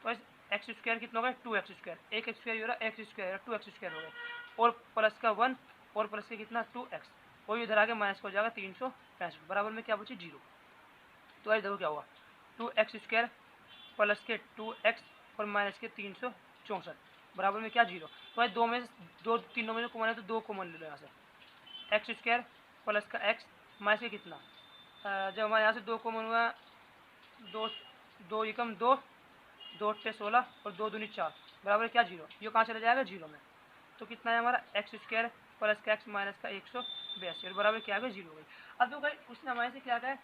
तो एक्स स्क्वायर कितना होगा, 2x स्क्वायर, एक स्क्वायर हो रहा, x स्क्वायर 2x स्क्वायर हो गया, और प्लस का वन और प्लस का कितना 2x, और इधर आके माइनस हो जाएगा 365, बराबर में क्या बची, 0। तो भाई देखो क्या हुआ, 2x स्क्वायर प्लस के 2x और माइनस के 364 बराबर में क्या, 0। तो भाई दो में दो तीनों में कॉमन है तो दो कॉमन ले लो यहाँ से, एक्स स्क्वायर प्लस का x माइनस के कितना, जब हमारे यहाँ से दो कॉमन हुआ, दो दो एकम दो, दो अट्ठे 16 और दो दूनी 4 बराबर क्या, 0। ये कहाँ चला जाएगा, 0 में। तो कितना है हमारा, एक्स स्क्वायर प्लस का x माइनस का 182 और बराबर क्या है, 0 हो गई। अब तो भाई उसने हमारे से क्या कहा,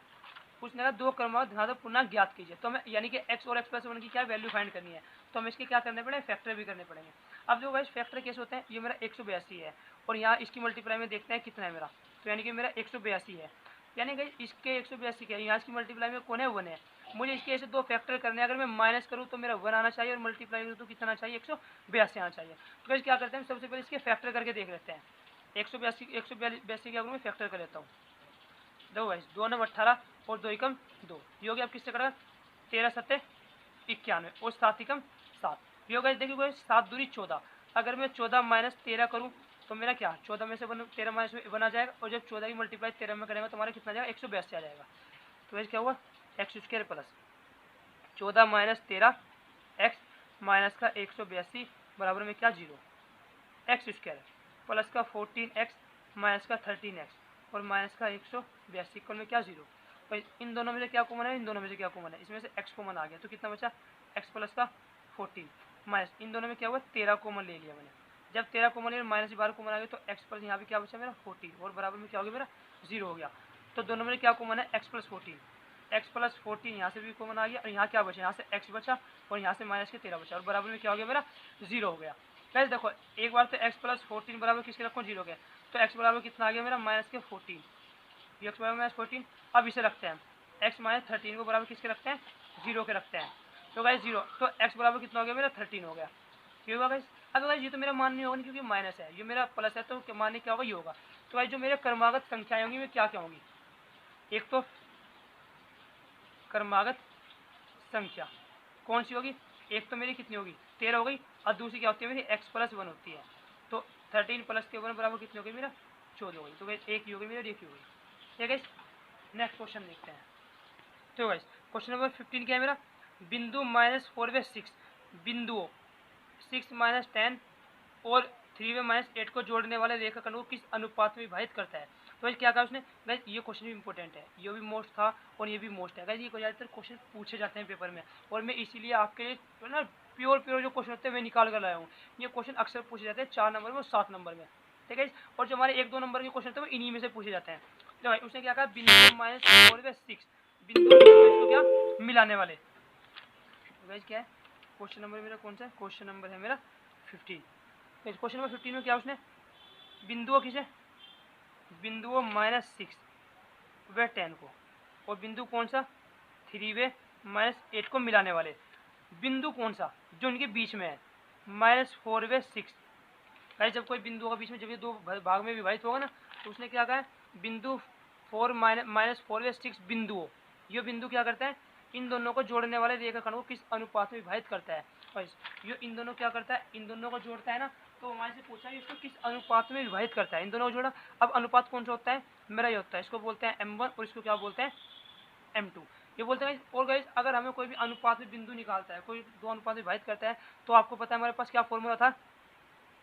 उसने कहा दो क्रमांक ध्यान पुनः ज्ञात कीजिए। तो हमें यानी कि x और x प्लस वन की क्या वैल्यू फाइंड करनी है, तो हमें इसके क्या करने पड़ेंगे, फैक्टर भी करने पड़ेंगे। अब जो भाई फैक्टर कैसे होते हैं, ये मेरा 182 है और यहाँ इसकी मल्टीप्लाई में देखते हैं कितना है मेरा, तो यानी कि मेरा 182 है, यानी कि इसके 182 क्या है, यहाँ इसकी मल्टीप्लाई में कौन है, वन है। मुझे इसके ऐसे दो फैक्टर करने हैं, अगर मैं माइनस करूँ तो मेरा वन आना चाहिए और मल्टीप्लाई करूँ तो कितना चाहिए, 182 आना चाहिए। तो क्या करते हैं, सबसे पहले इसके फैक्टर करके देख लेते हैं। 182 क्या करूँ, मैं फैक्टर कर लेता हूँ। देखो भाई, 2 9 18 और 2 एकम 2, ये हो गया। अब किससे करेगा, 13 7 91 और 7 एकम 7, ये हो गया। देखिए भाई 7 दूनी 14, अगर मैं 14 माइनस 13 करूँ तो मेरा क्या, 14 में से 13 माइनस में 1 आ जाएगा, और जब 14 की मल्टीप्लाई 13 में करेंगे तो हमारा कितना आ जाएगा, 182 आ जाएगा। तो वैसे क्या हुआ, x square plus 14 minus 13 x minus का 182 बराबर में क्या, 0। एक्स स्क्वायर प्लस का 14 एक्स माइनस का 13 एक्स और माइनस का 182 इक्वल में क्या, 0। भाई इन दोनों में से क्या कॉमन है, इन दोनों में से क्या कॉमन है, इसमें से x कॉमन आ गया, तो कितना बचा, x प्लस का 14 माइनस इन दोनों में क्या हुआ, 13 कॉमन ले लिया मैंने। जब 13 कॉमन लिया माइनस 12 कॉमन आ गया, तो x प्लस यहाँ पे क्या बचा मेरा 14 और बराबर में क्या हो गया मेरा, 0 हो गया। तो दोनों में क्या कॉमन है, x प्लस 14 यहाँ से भी कॉमन आ गया, और यहाँ क्या बचा, यहाँ से x बचा और यहाँ से माइनस के 13 बचा, और बराबर में क्या हो गया मेरा, 0 हो गया। गाइस देखो एक बार तो x प्लस 14 बराबर किसके रखो, 0 के, तो x बराबर कितना आ गया मेरा, माइनस के 14, x बराबर माइनस 14। अब इसे रखते हैं, x माइनस 13 को बराबर किसके रखते हैं, 0 के रखते हैं। तो गाइस 0, तो x बराबर कितना हो गया मेरा, 13 हो गया। ये होगा गाइस। अब गाइस ये तो मेरा मान नहीं होगा क्योंकि माइनस है, ये मेरा प्लस है, तो मान क्या होगा, ये होगा। तो गाइस जो मेरे क्रमागत संख्याएं होंगी वे क्या क्या होंगी, एक तो क्रमागत संख्या कौन सी होगी, एक तो मेरी कितनी होगी, 13 हो गई, और दूसरी क्या होती है मेरी, x प्लस 1 होती है। तो 13 प्लस के 1 बराबर कितनी हो गई मेरा, 14 हो गई। तो गाइस एक ही हो गई मेरी, एक ही हो गई। ठीक है, नेक्स्ट क्वेश्चन देखते हैं। तो गाइस क्वेश्चन नंबर 15 क्या है मेरा, बिंदु -4 व 6 बिंदुओं 6 माइनस 10 और 3 व माइनस 8 को जोड़ने वाले रेखाखंड को किस अनुपात में विभाजित करता है। तो गाइस क्या कहा उसने, गाइस ये क्वेश्चन भी इंपॉर्टेंट है, ये भी मोस्ट था और ये भी मोस्ट है। गाइस ये ज़्यादातर क्वेश्चन पूछे जाते हैं पेपर में, और मैं इसीलिए आपके लिए जो ना प्योर जो क्वेश्चन होते हैं मैं निकाल कर लाया हूँ। ये क्वेश्चन अक्सर पूछे जाते हैं 4 नंबर में और 7 नंबर में। ठीक है, और जो हमारे 1-2 नंबर के क्वेश्चन होते हैं वो इन्हीं में से पूछे जाते हैं। तो भाई उसने क्या कहा, बिंदु -4 व 6 बिंदु इसको क्या मिलाने वाले। तो गाइस क्या है क्वेश्चन नंबर मेरा, कौन सा क्वेश्चन नंबर है मेरा 15। क्वेश्चन नंबर 15 में क्या उसने, बिंदुओं किसे, बिंदुओं -6 व 10 को, और बिंदु कौन सा 3 व -8 को मिलाने वाले। बिंदु कौन सा, जो उनके बीच में है, -4 व 6। गाइस जब कोई बिंदु का बीच में, जब ये दो भाग में विभाजित होगा ना, तो उसने क्या कहा है, बिंदु -4 व 6 बिंदुओं, ये बिंदु क्या करता है, इन दोनों को जोड़ने वाले रेखाखंड को किस अनुपात में विभाजित करता है। ये इन दोनों क्या करता है, इन दोनों को जोड़ता है ना, तो हमारे से पूछा है इसको किस अनुपात में विभाजित करता है, इन दोनों को जोड़ा। अब अनुपात कौन सा होता है, मेरा ये होता है, इसको बोलते हैं m1 और इसको क्या बोलते हैं m2, ये बोलते हैं। और गाइस अगर हमें कोई भी अनुपात में बिंदु निकालता है, कोई दो अनुपात में विभाजित करता है, तो आपको पता है हमारे पास क्या फॉर्मूला था,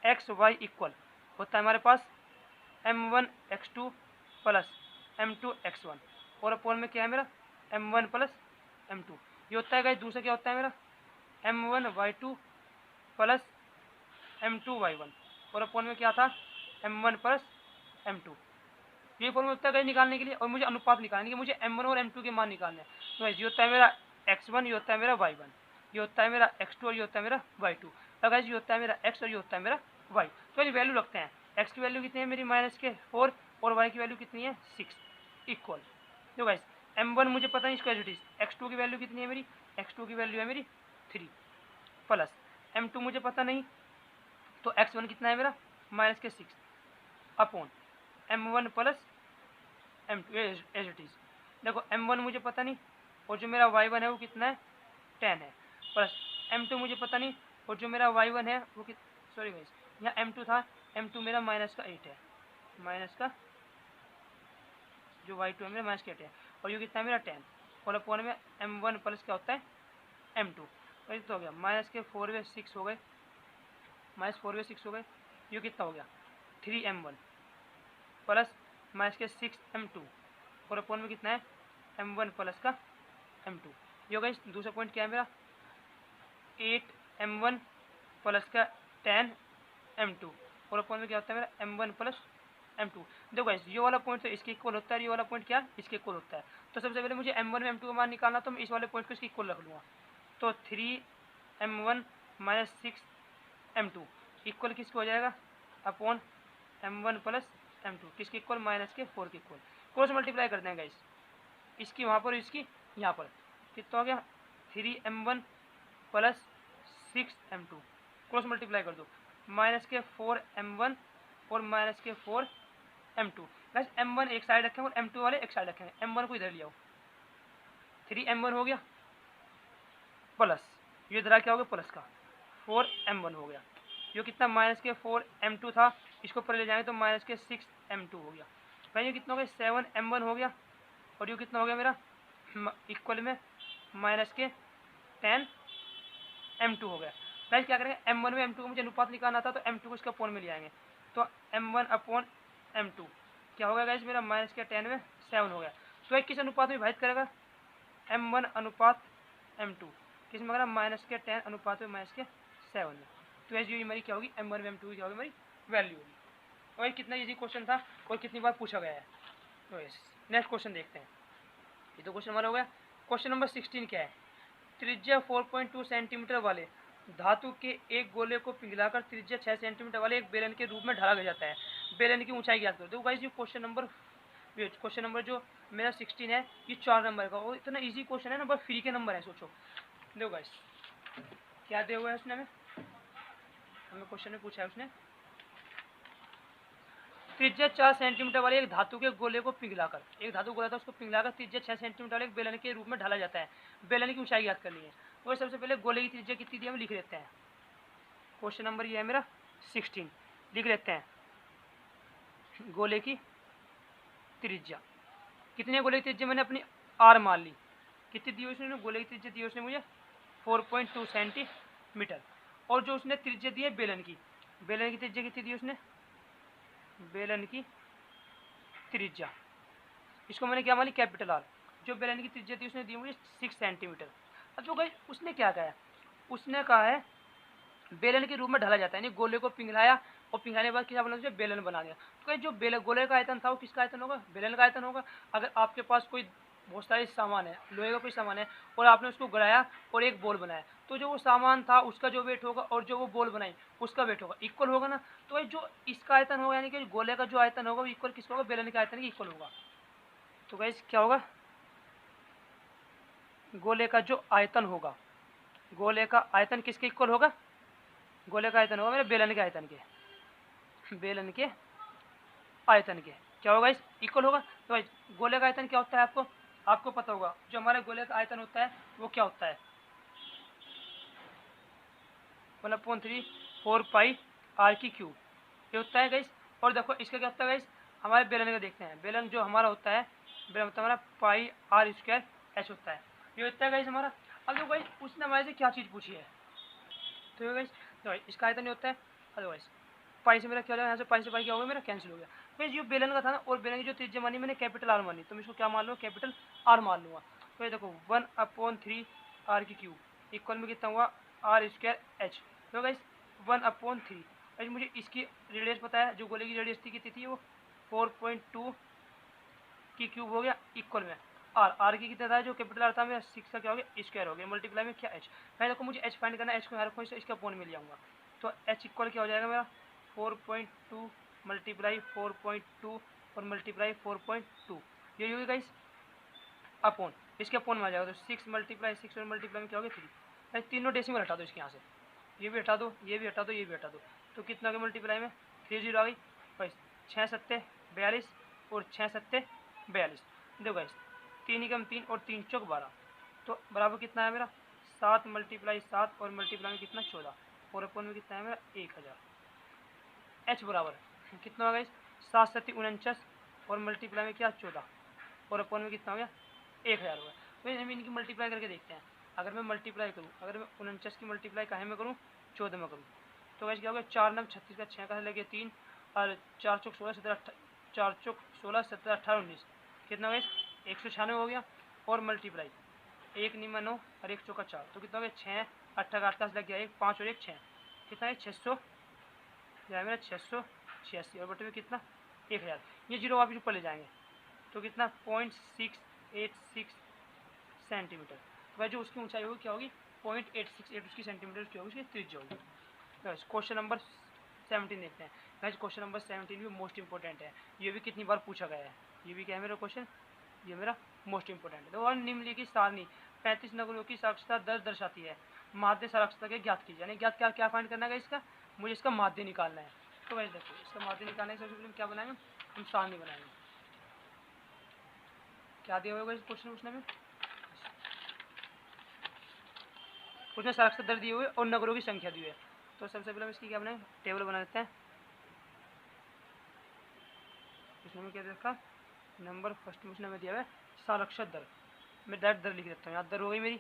एक्स वाई इक्वल होता है हमारे पास m1 x2 plus m2 x1 और अपॉन में क्या है मेरा m1 प्लस m2। ये होता है गाइस दूसरा क्या होता है मेरा m1 y2 plus m2 y1 और अपॉन में क्या था m1 प्लस m2। ये फॉर्मूला होता है गाइस निकालने के लिए और मुझे अनुपात निकालने के मुझे m1 और m2 के मान निकालने हैं। तो ये होता है मेरा x1, ये होता है मेरा y1, ये होता है मेरा x2 और ये होता है मेरा y2। तो गाइस ये होता है मेरा x और ये होता है मेरा y। तो ये वैल्यू रखते हैं। x की वैल्यू कितनी है मेरी -4 और y की वैल्यू कितनी है 6 इक्वल। तो गाइस m1 मुझे पता नहीं इसको एज इट इज, x2 की वैल्यू कितनी है मेरी, x2 की वैल्यू है मेरी 3 प्लस m2 मुझे पता नहीं तो x1 कितना है मेरा -6 upon m1 plus m2 as it is. देखो m1 मुझे पता नहीं और जो मेरा y1 है वो कितना है 10 है प्लस m2 मुझे पता नहीं और जो मेरा y1 है वो सॉरी गाइस यहाँ m2 था, m2 मेरा -8 है, माइनस का जो y2 है मेरा -8 है और ये कितना है मेरा 10 और अपॉन में m1 प्लस क्या होता है m2। तो ये तो हो गया -4 हो गए, -4 हो गए, ये कितना हो गया 3m1 प्लस -6m2 और अपॉन में कितना है m1 प्लस का m2। ये होगा दूसरा पॉइंट क्या है मेरा 8m1 प्लस का 10m2 और अपॉन में क्या होता है मेरा m1 प्लस m2। देखो गाइस ये वाला पॉइंट तो इसके इक्वल होता है, ये वाला पॉइंट क्या इसके इक्वल होता है। तो सबसे पहले मुझे m1 में m2 का मान निकालना, तो मैं इस वाले पॉइंट को इसके इक्वल रख लूँगा। तो 3m1 -6m2 इक्वल किसको हो जाएगा अपॉन m1 प्लस m2 किसके इक्वल -4 के इक्वल। क्रॉस मल्टीप्लाई करते हैं गाइस, इसकी वहाँ पर इसकी यहाँ पर कितना हो गया 3m1 plus 6m2 cross multiply कर दो -4m1 और -4m2। गाइस m1 एक साइड रखेंगे और m2 वाले एक साइड रखेंगे, m1 को इधर ले आओ 3m1 हो गया प्लस ये इधर क्या हो गया प्लस का 4m1 हो गया। जो कितना -4m2 था इसको पर ले जाएंगे तो -6m2 हो गया। भाई ये कितना हो गया 7m1 हो गया और ये कितना हो गया मेरा इक्वल में -10m2 हो गया। गाइस क्या करेंगे m1 में m2 को मुझे अनुपात निकालना था तो m2 को इसका अपॉन में ले आएंगे तो m1 अपॉन m2 क्या होगा गाइस मेरा -10 में 7 हो गया। तो एक किस अनुपात में विभाजित करेगा m1 अनुपात m2 किस में -10 अनुपात में -7 में। तो ये मेरी क्या होगी m1 में m2 की क्या होगी मेरी वैल्यू होगी। और कितना इजी क्वेश्चन था और कितनी बार पूछा गया है। तो नेक्स्ट क्वेश्चन देखते हैं। ये तो क्वेश्चन हमारा हो गया। क्वेश्चन नंबर 16 क्या है, त्रिज्या 4.2 सेंटीमीटर वाले धातु के एक गोले को पिघलाकर त्रिज्या 6 सेंटीमीटर वाले एक बेलन के रूप में ढाला जाता है। बेलन की ऊंचाई ज्ञात करो। देखो गाइस ये क्वेश्चन नंबर जो मेरा 16 है ये 4 नंबर का और इतना इजी क्वेश्चन है ना, बस फ्री के नंबर है। सोचो देखो गाइस क्या दिया हुआ है उसने हमें क्वेश्चन में पूछा है उसने त्रिज्या 4 सेंटीमीटर वाले एक धातु के गोले को पिघलाकर, एक धातु गोला था उसको पिघलाकर त्रिज्या 6 सेंटीमीटर वाले एक बेलन के रूप में ढाला जाता है। बेलन की ऊंचाई याद करनी है। तो सबसे पहले गोले की त्रिज्या कितनी दी हम लिख लेते हैं। क्वेश्चन नंबर ये है मेरा 16, लिख लेते हैं गोले की त्रिज्या कितने गोले की त्रिज्या मैंने अपनी r मान ली। कितनी दी उसने गोले की त्रिज्या दी उसने मुझे 4.2 सेंटीमीटर और जो उसने त्रिज्या दी है बेलन की त्रिज्या कितनी दी उसने बेलन की त्रिज्या इसको मैंने क्या मानी कैपिटल R। जो बेलन की त्रिज्या थी उसने दी मुझे 6 सेंटीमीटर। अब जो गाइस उसने क्या कहा है, उसने कहा है बेलन के रूप में ढाला जाता है, यानी गोले को पिघलाया और पिघलाने के बाद क्या बना दिया बेलन बना दिया। तो जो गोले का आयतन था वो किसका आयतन होगा बेलन का आयतन होगा। अगर आपके पास कोई बहुत सारे सामान है, लोहे का कोई सामान है और आपने उसको गड़ाया और एक बॉल बनाया तो जो वो सामान था उसका जो वेट होगा और जो वो बॉल बनाई उसका वेट होगा इक्वल होगा ना। तो जो इसका आयतन होगा यानी कि गोले का जो आयतन होगा वो इक्वल किसका होगा बेलन के आयतन के इक्वल होगा। तो गाइस क्या होगा गोले का जो आयतन होगा, गोले का आयतन किसके इक्वल होगा, गोले का आयतन होगा मेरे बेलन के आयतन के, बेलन के आयतन के क्या होगा इस इक्वल होगा। तो गाइस गोले का आयतन क्या होता है आपको पता होगा। जो हमारे गोले का आयतन होता है वो क्या होता है 1/3 4 पाई r की क्यूब ये होता है गाइस। और देखो इसका क्या होता है गाइस हमारे बेलन का देखते हैं। बेलन जो हमारा होता है बेलन होता है हमारा पाई r² h होता है, ये होता है गाइस हमारा। अब देखो गाइस उसने हमारे से क्या चीज़ पूछी है तो गाइस इसका आयतन नहीं होता है। अदरवाइज पाई से मेरा क्या हो जाएगा, यहाँ से पाई क्या हो गया मेरा कैंसिल हो गया। तो ये जो बेलन का था ना, और बेलन की जो त्रिज्या मानी मैंने कैपिटल आर मानी, तो मैं इसको क्या मान लूँ, कैपिटल आर मान लूँगा। तो ये देखो 1/3 आर की क्यूब इक्वल में कितना हुआ, आर स्क्वायर एच। तो गाइस 1/3 गाइस मुझे इसकी रेडियस पता है, जो गोले की रेडियस थी कितनी थी, वो 4.2 की क्यूब हो गया इक्वल में आर की कितना था, जो कैपिटल आर था मेरा 6 का क्या हो गया स्क्वायर हो गया, मल्टीप्लाई में क्या एच। मैं देखो मुझे एच फाइंड करना है, एच को हर कोई से इसका पॉइंट मिल जाऊंगा। तो एच इक्वल क्या हो जाएगा मेरा 4.2 मल्टीप्लाई 4.2 और मल्टीप्लाई 4.2, ये होगी गाइस अपॉन, इसके अपॉन में आ जाएगा। तो 6 मल्टीप्लाई 6 और मल्टीप्लाई में क्या हो गया 3। तीनों डेसिमल हटा दो इसके यहाँ से, ये भी हटा दो, ये भी हटा दो, ये भी हटा दो, तो कितना का मल्टीप्लाई में 3 0 आ गई भाई। 6 7 42 और 6 7 42, देखो गाइस 3 एकम 3 और 3 चौक 12, तो बराबर कितना है मेरा 7 मल्टीप्लाई 7 और मल्टीप्लाई में कितना 14 और अपन में कितना है मेरा 1000। एच बराबर कितना होगा इस 7 7 49 और मल्टीप्लाई में क्या 14 और अपन में कितना हो गया 1000 होगा। तो हम इनकी मल्टीप्लाई करके देखते हैं। अगर मैं मल्टीप्लाई करूँ, अगर मैं 49 की मल्टीप्लाई कहे में करूँ 14 में करूँ, तो वैसे क्या होगा 4 9 36 का 6 का लगे 3 और 4 चौक 16 17 4 चौक 16 17 18 19, कितना होगा 196 हो गया। और मल्टीप्लाई 1 9 9 और 1 चौका 4, तो कितना हो गया 6 8 का 8 लग गया 1 5 और 1 6, कितना है 600 मेरा 686 और बटे में कितना 1000। ये जीरो वापस ऊपर ले जाएंगे तो कितना 0.686 सेंटीमीटर। तो जो उसकी ऊंचाई होगी क्या होगी 0.868 उसकी सेंटीमीटर की होगी, उसकी त्रिज्या होगी। बस क्वेश्चन नंबर 17 देखते हैं। गाइस क्वेश्चन नंबर 17 भी मोस्ट इंपॉर्टेंट है, ये भी कितनी बार पूछा गया है, ये भी क्या है मेरा क्वेश्चन, ये मेरा मोस्ट इंपॉर्टेंट है। तो और निम्नलिखित सारणी 35 नगरों की साक्षरता दर दर्शाती है, माध्य साक्षरता के ज्ञात कीजिए। यानी ज्ञात क्या फाइंड करना है इसका, मुझे इसका माध्य निकालना है। तो वैसे देखो इसका माध्य निकालने के सबसे पहले क्या बनाएंगे, हम सारणी बनाएंगे। क्या दिया होगा इस क्वेश्चन पूछने में, उसमें साक्षरता दर दी हुई है और नगरों की संख्या दी हुई है। तो सबसे पहले हम इसकी क्या बनाएंगे, टेबल बना देते हैं। इसमें क्या देखा नंबर फर्स्ट में उसने दिया है साक्षरता दर, मैं दर लिख देता हूँ। यहाँ दर हो गई मेरी,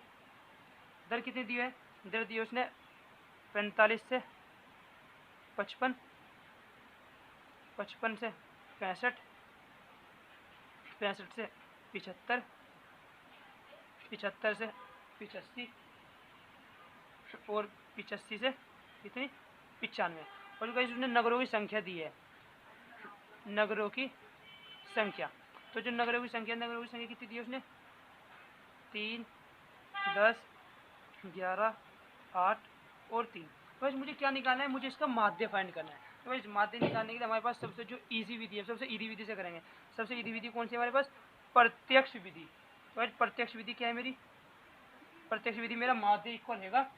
दर कितनी दी है, दर दी है उसने 45 से 55, 55 से 65, 65 से 75, 75 से 85 और 85 से कितनी 95। और जो उसने नगरों की संख्या दी है, नगरों की संख्या, तो जो नगरों की संख्या कितनी दी है उसने 3 10 11 8 और 3। तो बस मुझे क्या निकालना है, मुझे इसका माध्य फाइंड करना है। तो बस माध्य निकालने के लिए हमारे पास सबसे जो इजी विधि है, सबसे इजी विधि से करेंगे। सबसे इजी विधि कौन सी है हमारे पास, प्रत्यक्ष विधि। तो प्रत्यक्ष विधि क्या है मेरी, प्रत्यक्ष विधि मेरा माध्य इक्वल होगा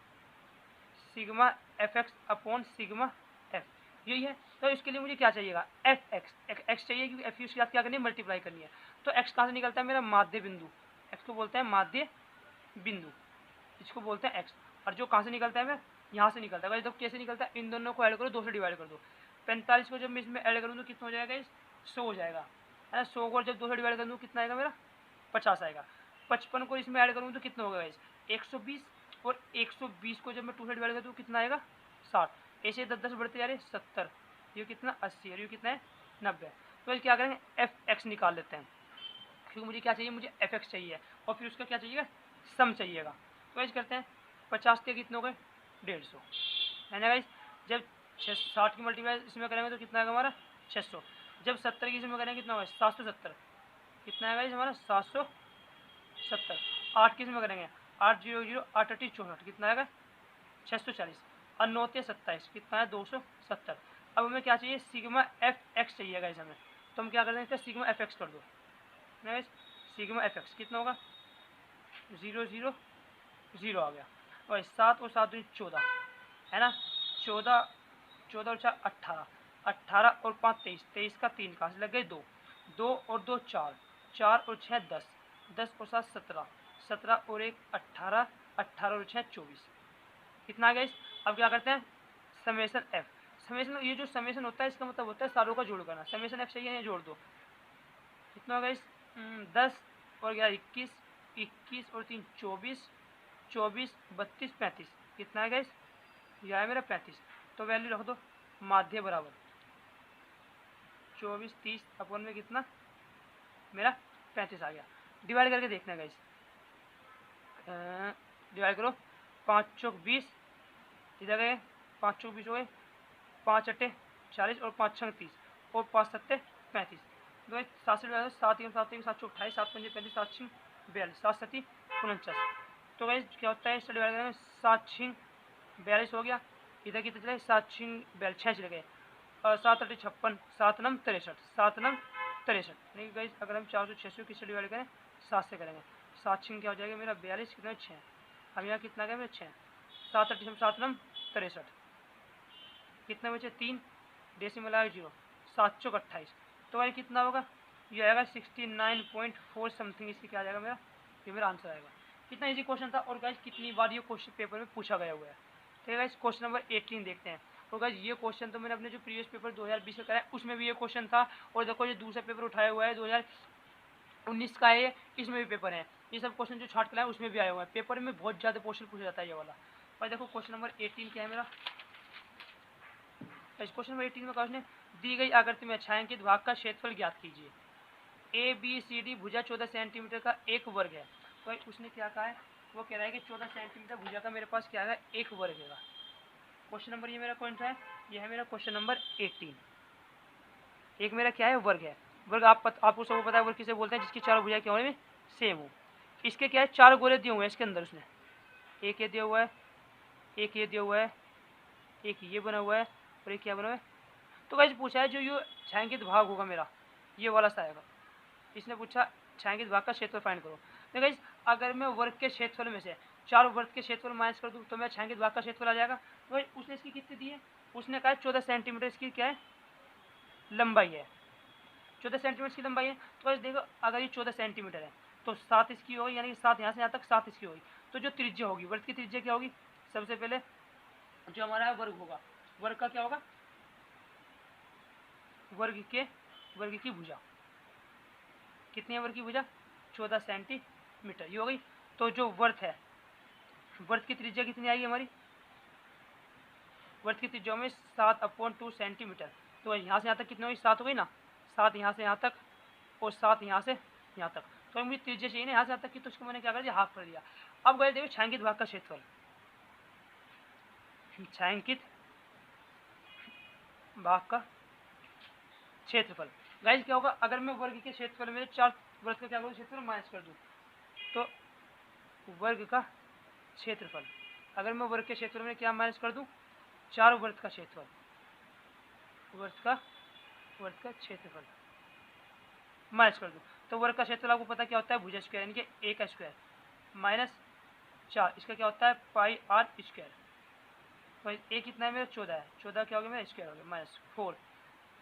sigma F x upon sigma F, यही है। तो इसके लिए मुझे क्या चाहिएगा एफ एक्स चाहिए, क्योंकि एफ उसके साथ क्या करनी है मल्टीप्लाई करनी है। तो एक्स कहाँ से निकलता है मेरा माध्य बिंदु, एक्स को बोलते हैं माध्य बिंदु, इसको बोलते हैं एक्स। और जो कहाँ से निकलता है मैं यहाँ से निकलता है। जब कैसे निकलता है, इन दोनों को ऐड करो, 2 से डिवाइड कर दो। 45 को जब मैं इसमें ऐड करूँ तो कितना हो जाएगा, 100 हो जाएगा है ना। 100 को जब 2 से डिवाइड कर दूँ कितना आएगा मेरा 50 आएगा। 55 को इसमें ऐड करूँ तो कितना होगा 120, और 120 को जब मैं 2 से डिवाइड कर दूँ कितना आएगा 60। ऐसे 10 10 बढ़ते जा रहे 70, ये कितना 80 और ये कितना है 90। तो क्या करेंगे एफ एक्स निकाल लेते हैं, क्योंकि मुझे क्या चाहिए, मुझे एफ एक्स चाहिए और फिर उसका क्या चाहिएगा सम चाहिएगा। तो ऐसे करते हैं 50 के कितने हो गए 150 है ना गाइस। जब 60 की मल्टीप्लाई इसमें करेंगे तो कितना आएगा हमारा 600। जब 70 की इसमें करेंगे कितना होगा 770, कितना आएगा गाइस हमारा 770। 8 की इसमें करेंगे 8 0 0 8 8 64, कितना आएगा 640 और 9 27, कितना है 270। अब हमें क्या चाहिए सिग्मा एफ एक्स चाहिए गाइस हमें, तो हम क्या कर देंगे सिग्मा एफ एक्स कर दो ना गाइस। सिग्मा एफ एक्स कितना होगा 0 0 0 आ गया, और 7 और 7 14 है ना। 14 14 और 4 18, 18 और 5 23, 23 का 3 कहाँ से लग गए 2, 2 और 2 4, 4 और 6 10, 10 और 7 17, 17 और 1 18, 18 और 6 24, कितना आ गया इस। अब क्या करते हैं समेशन एफ, समेशन ये जो समेशन होता है इसका मतलब होता है सारों का जोड़ करना। समेशन एफ चाहिए या जोड़ दो, कितना होगा इस 10 और 11 21, 21 और 3 24, 24 32 35, कितना है गाइस यह है मेरा 35। तो वैल्यू रख दो माध्य बराबर 24 30 अपन में कितना मेरा 35 आ गया। डिवाइड करके देखना गाइस, डिवाइड करो 5 चौक 20, इधर गए 5 चौक 20 हो गए, 5 अट्ठे 40 और 5 छंग 30 और 5 सत्ते 35। तो 7 से 7 7 चौक 28, 7 पंजे 35, 7 छिंग 42, 7 सती 49। तो गाइस क्या होता है इससे डिवाइड करेंगे, 7 छिंग 42 हो गया, इधर कितने चले 7 छिंग 42 6 चले गए, और 7 अट्ठे 56, 7 नम 63, 7 नम 63। नहीं गाइस अगर हम 400 600 किससे डिवाइड करें, 7 से करेंगे, 7 छिंग क्या हो जाएगा मेरा 42, कितना 6, हम यहाँ कितना गया मेरा 6, 7 अट्ठे 7 नम 63, कितना बचे 3 डेसिमल आएगा 0, 7 चौक 28। तो भाई कितना होगा, ये आएगा 69.4 समथिंग, इसकी क्या आ जाएगा मेरा, ये मेरा आंसर आएगा। कितना इजी क्वेश्चन था, और गाइस कितनी बार ये क्वेश्चन पेपर में पूछा गया हुआ है। ठीक है गाइस, क्वेश्चन नंबर 18 देखते हैं। और गाइस ये क्वेश्चन तो मैंने अपने जो प्रीवियस पेपर 2020 का कराया उसमें भी ये क्वेश्चन था, और देखो ये दूसरा पेपर उठाया हुआ है 2019 का है, इसमें भी पेपर है। ये सब क्वेश्चन जो छाट कराया उसमें भी आया हुआ है, पेपर में बहुत ज़्यादा क्वेश्चन पूछा जाता है ये वाला। और देखो क्वेश्चन नंबर 18 क्या है मेरा, क्वेश्चन नंबर 18 में क्वेश्चन है, दी गई आकृति में छायांकित भाग का क्षेत्रफल ज्ञात कीजिए। ए बी सी डी भुजा 14 सेंटीमीटर का एक वर्ग है। तो उसने क्या कहा है, वो कह रहा है कि 14 सेंटीमीटर भुजा का मेरे पास क्या है, एक वर्ग है। क्वेश्चन नंबर ये मेरा कौन सा है, ये है मेरा क्वेश्चन नंबर 18। एक मेरा क्या है, वर्ग है। वर्ग आपको सबको पता है वर्ग किसे बोलते हैं, जिसकी चारों भुजा क्या होने में सेम हो। इसके क्या है, 4 गोले दिए हुए हैं इसके अंदर, उसने एक ये दिया हुआ है, एक ये दिया हुआ है, एक ये बना हुआ है, और एक क्या बना हुआ है। तो वैसे पूछा है जो ये छायांकित भाग होगा मेरा, ये वाला सा आएगा। इसने पूछा छायांकित भाग का क्षेत्रफल फाइंड करो। तो गाइस अगर मैं वर्ग के क्षेत्रफल में से 4 वर्ग के क्षेत्रफल माइनस कर दूं तो मेरा छायांकित भाग का क्षेत्रफल आ जाएगा। तो उसने इसकी कितनी दी है, उसने कहा 14 सेंटीमीटर इसकी क्या है, लंबाई है। 14 सेंटीमीटर की लंबाई है। तो गाइस देखो अगर ये 14 सेंटीमीटर है तो 7 इसकी होगी, यानी कि 7 यहाँ से यहाँ तक 7 इसकी होगी। तो जो त्रिज्या होगी, वर्ग की त्रिज्या क्या होगी, सबसे पहले जो हमारा वर्ग होगा, वर्ग का क्या होगा, वर्ग की भुजा कितनी है, वर्ग की भुजा 14 सेंटीमीटर ये हो गई। तो जो वर्ग है, वर्ग की त्रिज्या कितनी आएगी हमारी, वर्ग की त्रिज्या में 7/2 सेंटीमीटर। तो यहाँ से यहाँ तक कितनी होगी, 7 हो गई ना, 7 यहाँ से यहाँ तक और 7 यहाँ से यहाँ तक। तो मुझे त्रिज्या चाहिए ना यहाँ से यहाँ तक की, तो उसको मैंने क्या कर दिया, हाफ कर दिया। अब गए देखो छायांकित भाग का क्षेत्रफल, छायांकित भाग का क्षेत्रफल। गाइस क्या होगा, अगर मैं वर्ग के क्षेत्रफल में 4 वर्ग का क्या करूँ, क्षेत्रफल माइनस कर दूँ, तो वर्ग का क्षेत्रफल, अगर मैं वर्ग के क्षेत्रफल में क्या माइनस कर दूँ, 4 वर्ग का क्षेत्रफल, वर्ग का क्षेत्रफल माइनस कर दूँ, तो वर्ग का क्षेत्रफल आपको पता क्या होता है, भुजा स्क्वायर, यानी कि ए का स्क्वायर माइनस 4, इसका क्या होता है पाई आर स्क्वायर। तो ए कितना है मेरा 14 है, 14 क्या हो गया मेरा स्क्वायर हो गया माइनस 4,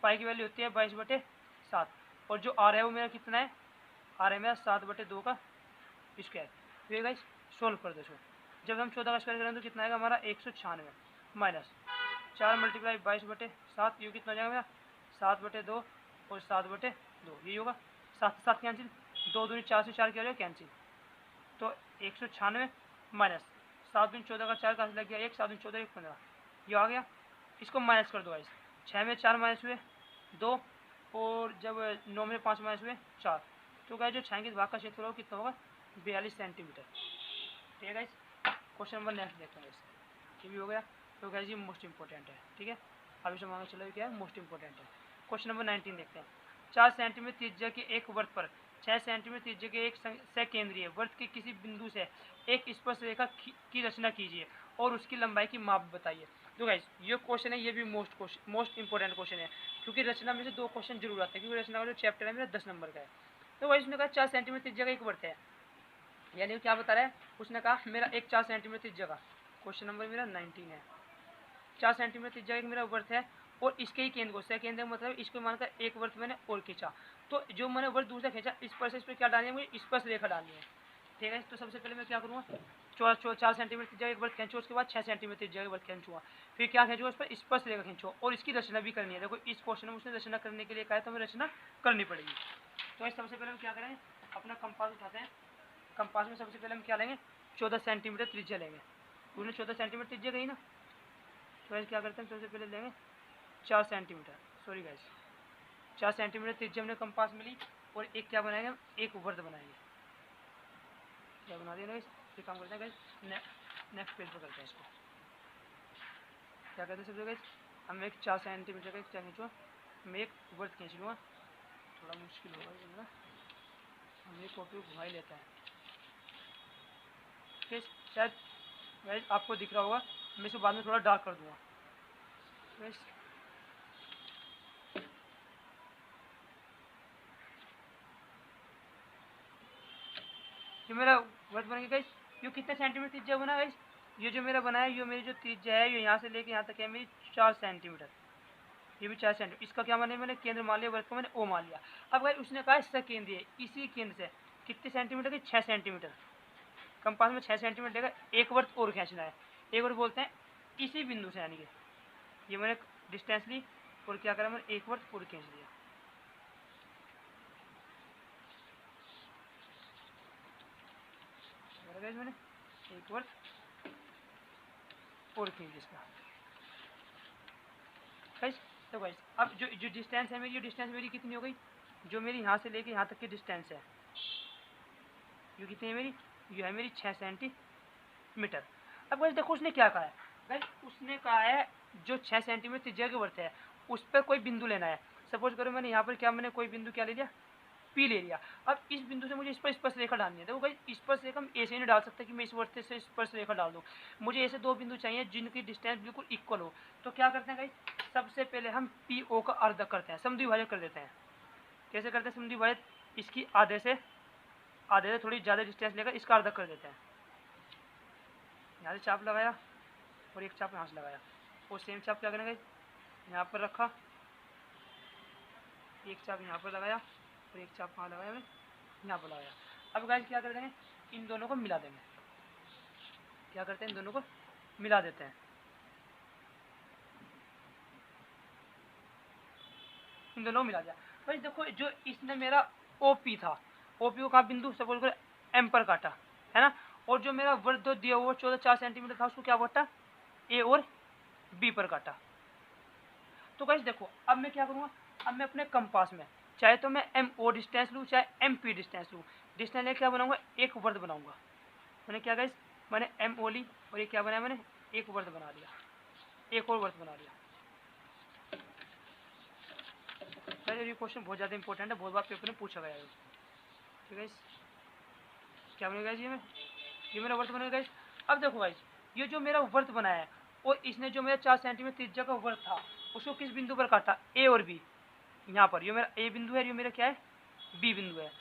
पाई की वैल्यू होती है 22/7, और जो आर है वो मेरा कितना है, आर है मेरा 7/2 का स्क्वायर। तो ये गाइस सोल्व कर दो इसको, जब हम 14 का स्क्वायर करेंगे तो कितना आएगा हमारा 196 माइनस 4 मल्टीप्लाई 22/7, ये कितना हो जाएगा मेरा 7/2 और 7/2, यही होगा 7 7 कैंसिल, 2 दूनी 4 से 4 क्या हो जाएगा कैंसिल, तो 196 माइनस 7 दूनी 14 का 4 का लग गया 1, 7 दूनी 14 1 15, ये आ गया। इसको माइनस कर दो गाइस, 6 में 4 माइनस हुए 2, और जब 9 में 5 माइनस हुए 4, तो गाइस जो छायांकित भाग का क्षेत्रफल होगा कितना होगा 42 सेंटीमीटर। ठीक है गाइस, क्वेश्चन नंबर नेक्स्ट देखते हैं गाइस, ये भी हो गया। तो गाइस ये मोस्ट इंपॉर्टेंट है, ठीक है, अभी से मांगा चलो क्या है, मोस्ट इंपॉर्टेंट है। क्वेश्चन नंबर 19 देखते हैं, 4 सेंटीमीटर त्रिज्या के एक वर्ग पर 6 सेंटीमीटर त्रिज्या के एक सकेंद्रीय वर्ग के किसी बिंदु से एक स्पर्श रेखा की रचना कीजिए और उसकी लंबाई की माप बताइए। तो गाइस ये क्वेश्चन है, ये भी मोस्ट इंपॉर्टेंट क्वेश्चन है, क्योंकि रचना में से 2 क्वेश्चन जरूर आते हैं, क्योंकि रचना का जो चैप्टर है मेरा 10 नंबर का है। तो गाइस उसने कहा 4 सेंटीमीटर त्रिज्या का एक वर्ग है, यानी क्या बता रहा है, उसने कहा मेरा एक 4 सेंटीमीटर त्रिज्या का, क्वेश्चन नंबर मेरा 19 है, 4 सेंटीमीटर त्रिज्या एक मेरा वर्ग है, और इसके ही केंद्र को सकेंद्र मतलब इसको मानकर एक वर्ग मैंने और खींचा, तो जो मैंने वर्ग दूसरा खींचा इस पर क्या डालनी है, मुझे स्पर्श रेखा डालनी है। ठीक है, तो सबसे पहले मैं क्या करूँगा, 4 सेंटीमीटर त्रिज्या एक वर्ग खींचो, उसके बाद 6 सेंटीमीटर त्रिज्या एक वर्ग खींचूंगा, फिर क्या खींचूंगा, उस पर स्पर्श रेखा खींचो, और इसकी रचना भी करनी है। देखो इस क्वेश्चन में उसने रचना करने के लिए कहा है, तो हमें रचना करनी पड़ेगी। तो सबसे पहले हम क्या करेंगे, अपना कंपास उठाते हैं, कंपास में सबसे पहले हम क्या लेंगे, 14 सेंटीमीटर त्रिज्या लेंगे, उसने 14 सेंटीमीटर त्रिज्या गई ना, तो क्या करते हैं सबसे पहले लेंगे 4 सेंटीमीटर, सॉरी गाइस 4 सेंटीमीटर त्रिज्या हमने कंपास मिली, और एक क्या बनाएंगे, एक वर्त बनाएंगे। क्या बना दिया गाइस, ये काम करते हैं गाइस, नेक्स्ट पेज पर करते हैं इसको। क्या कहते हैं सबसे गाइस, हम एक 4 सेंटीमीटर का क्या खींचूँगा, मैं एक वर्त खींच लूँगा, थोड़ा मुश्किल होगा ये मेरा, हम ये कॉपी को घुमा ही लेते हैं। ठीक, शायद गाइस आपको दिख रहा होगा, मैं इसको बाद में थोड़ा डार्क कर दूँगा गाइस। ये मेरा वर्त बन गया गाइस। ये कितने सेंटीमीटर त्रिज्या बना गाइस, ये जो मेरा बना है, ये मेरी जो त्रिज्या है, ये यहाँ से लेके यहाँ तक है मेरी 4 सेंटीमीटर, ये भी 4 सेंटीमीटर। इसका क्या माने, मैंने केंद्र मान लिया, वर्त को मैंने ओ मान लिया। अब गाइस उसने कहा इसका केंद्र है, इसी केंद्र से कितने सेंटीमीटर की, 6 सेंटीमीटर। कंपास में 6 सेंटीमीटर देगा, एक वर्त और खींचना है, एक वर्त बोलते हैं इसी बिंदु से, यानी कि ये मैंने डिस्टेंस ली और क्या करा, मैंने एक वर्त और खींच दिया। मैंने एक वर्त और खींच इसका गाइस। तो गाइस अब जो डिस्टेंस है मेरी, ये डिस्टेंस मेरी कितनी हो गई, जो मेरी यहाँ से लेके यहाँ तक की डिस्टेंस है, ये कितनी है मेरी, ये है मेरी 6 सेंटीमीटर। अब गाइस देखो उसने क्या कहा है गाइस, उसने कहा है जो 6 सेंटीमीटर त्रिज्या के वर्त है उस पर कोई बिंदु लेना है। सपोज करो मैंने यहाँ पर क्या, मैंने कोई बिंदु क्या ले लिया, पी ले लिया। अब इस बिंदु से मुझे इस पर स्पर्श रेखा डालनी है। देखो गाइस स्पर्श रेखा हम ऐसे नहीं डाल सकते कि मैं इस वर्त से स्पर्श रेखा डाल दूँ, मुझे ऐसे दो बिंदु चाहिए जिनकी डिस्टेंस बिल्कुल इक्वल हो। तो क्या करते हैं गाइस, सबसे पहले हम पी ओ का अर्ध करते हैं, समद्विभाजक कर देते हैं। कैसे करते हैं समद्विभाजक, इसकी आधे से थोड़ी ज़्यादा डिस्टेंस लेकर इसका अर्ध कर देते हैं। यहाँ से चाप लगाया और एक चाप यहाँ से लगाया, और सेम चाप क्या करेंगे, यहाँ पर रखा, एक चाप यहाँ पर लगाया और एक चाप कहाँ लगाया, मैं यहाँ पर लगाया। अब गाइस क्या कर देंगे, इन दोनों को मिला देंगे। क्या करते हैं, इन दोनों को मिला देते हैं, इन दोनों को मिला दिया। भाई देखो जो इसने मेरा ओपी था, ओपी को कहाँ बिंदु सपोज करो एम पर काटा है ना, और जो मेरा वर्त दिया हुआ 14 सेंटीमीटर था, उसको क्या काटा, ए और बी पर काटा। तो गाइस देखो अब मैं क्या करूँगा, अब मैं अपने कंपास में चाहे तो मैं एम ओ डिस्टेंस लूँ चाहे एम पी डिस्टेंस लूँ, डिस्टेंस लेके क्या बनाऊंगा, एक वर्त बनाऊंगा। मैंने क्या गाइस, मैंने एम ओ ली और ये क्या बनाया, मैंने एक वर्त बना लिया, एक और वर्त बना लिया। ये क्वेश्चन बहुत ज़्यादा इंपॉर्टेंट है, बहुत बार पेपर में पूछा गया है। ठीक है, क्या बनेगा ये मेरा वर्त बनेगा गाइस। अब देखो गाइस ये जो मेरा वर्त बनाया है, और इसने जो मेरा 4 सेंटीमीटर त्रिज्या का वर्त था उसको किस बिंदु पर काटा, ए और बी। यहाँ पर ये मेरा ए बिंदु है, ये मेरा क्या है, बी बिंदु है,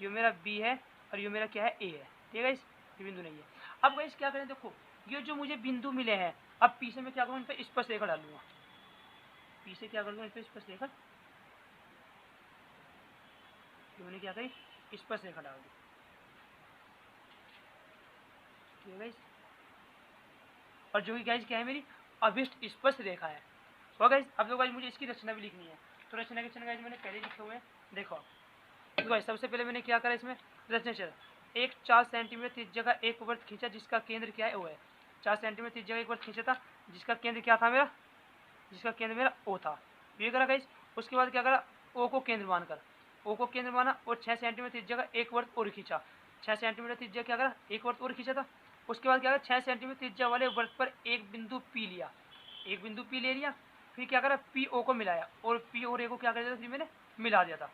ये मेरा बी है और ये मेरा क्या है, ए है। ठीक है गाइस, ये बिंदु नहीं है। अब गाइस क्या करें, देखो ये जो मुझे बिंदु मिले हैं, अब पी से मैं क्या करूँ, इन पर स्पर्श रेखा डालूंगा। पी से क्या करूँगा, इन पर स्पर्श रेखा, मैंने क्या करी, स्पर्श रेखा डाल दी। ठीक है गाइस, और जो कि गाइस क्या है, मेरी अभिष्ट स्पर्श रेखा है। तो गाइस अब तो गाइस मुझे इसकी रचना भी लिखनी है, तो रचना के चिन्ह गाइस मैंने पहले लिखे हुए हैं। देखो तो गाइस सबसे पहले मैंने क्या करा, इसमें रचना चिन्ह, एक 4 सेंटीमीटर त्रिज्या का एक वर्त खींचा जिसका केंद्र क्या है, वो है 4 सेंटीमीटर त्रिज्या का एक वर्त खींचा था जिसका केंद्र क्या था मेरा, जिसका केंद्र मेरा ओ था, ये करा गाइस। उसके बाद क्या करा, ओ को केंद्र मानकर, ओ को केंद्र माना और 6 सेंटीमीटर त्रिज्या का एक वर्त और खींचा। 6 सेंटीमीटर त्रिज्या क्या करा, एक वर्त और खींचा था। उसके बाद क्या करा, 6 सेंटीमीटर त्रिज्या वाले वर्त पर एक बिंदु पी लिया, एक बिंदु पी ले लिया, फिर क्या करा, पी ओ को मिलाया और पी और ए को क्या कर दिया था, फिर मैंने मिला दिया था।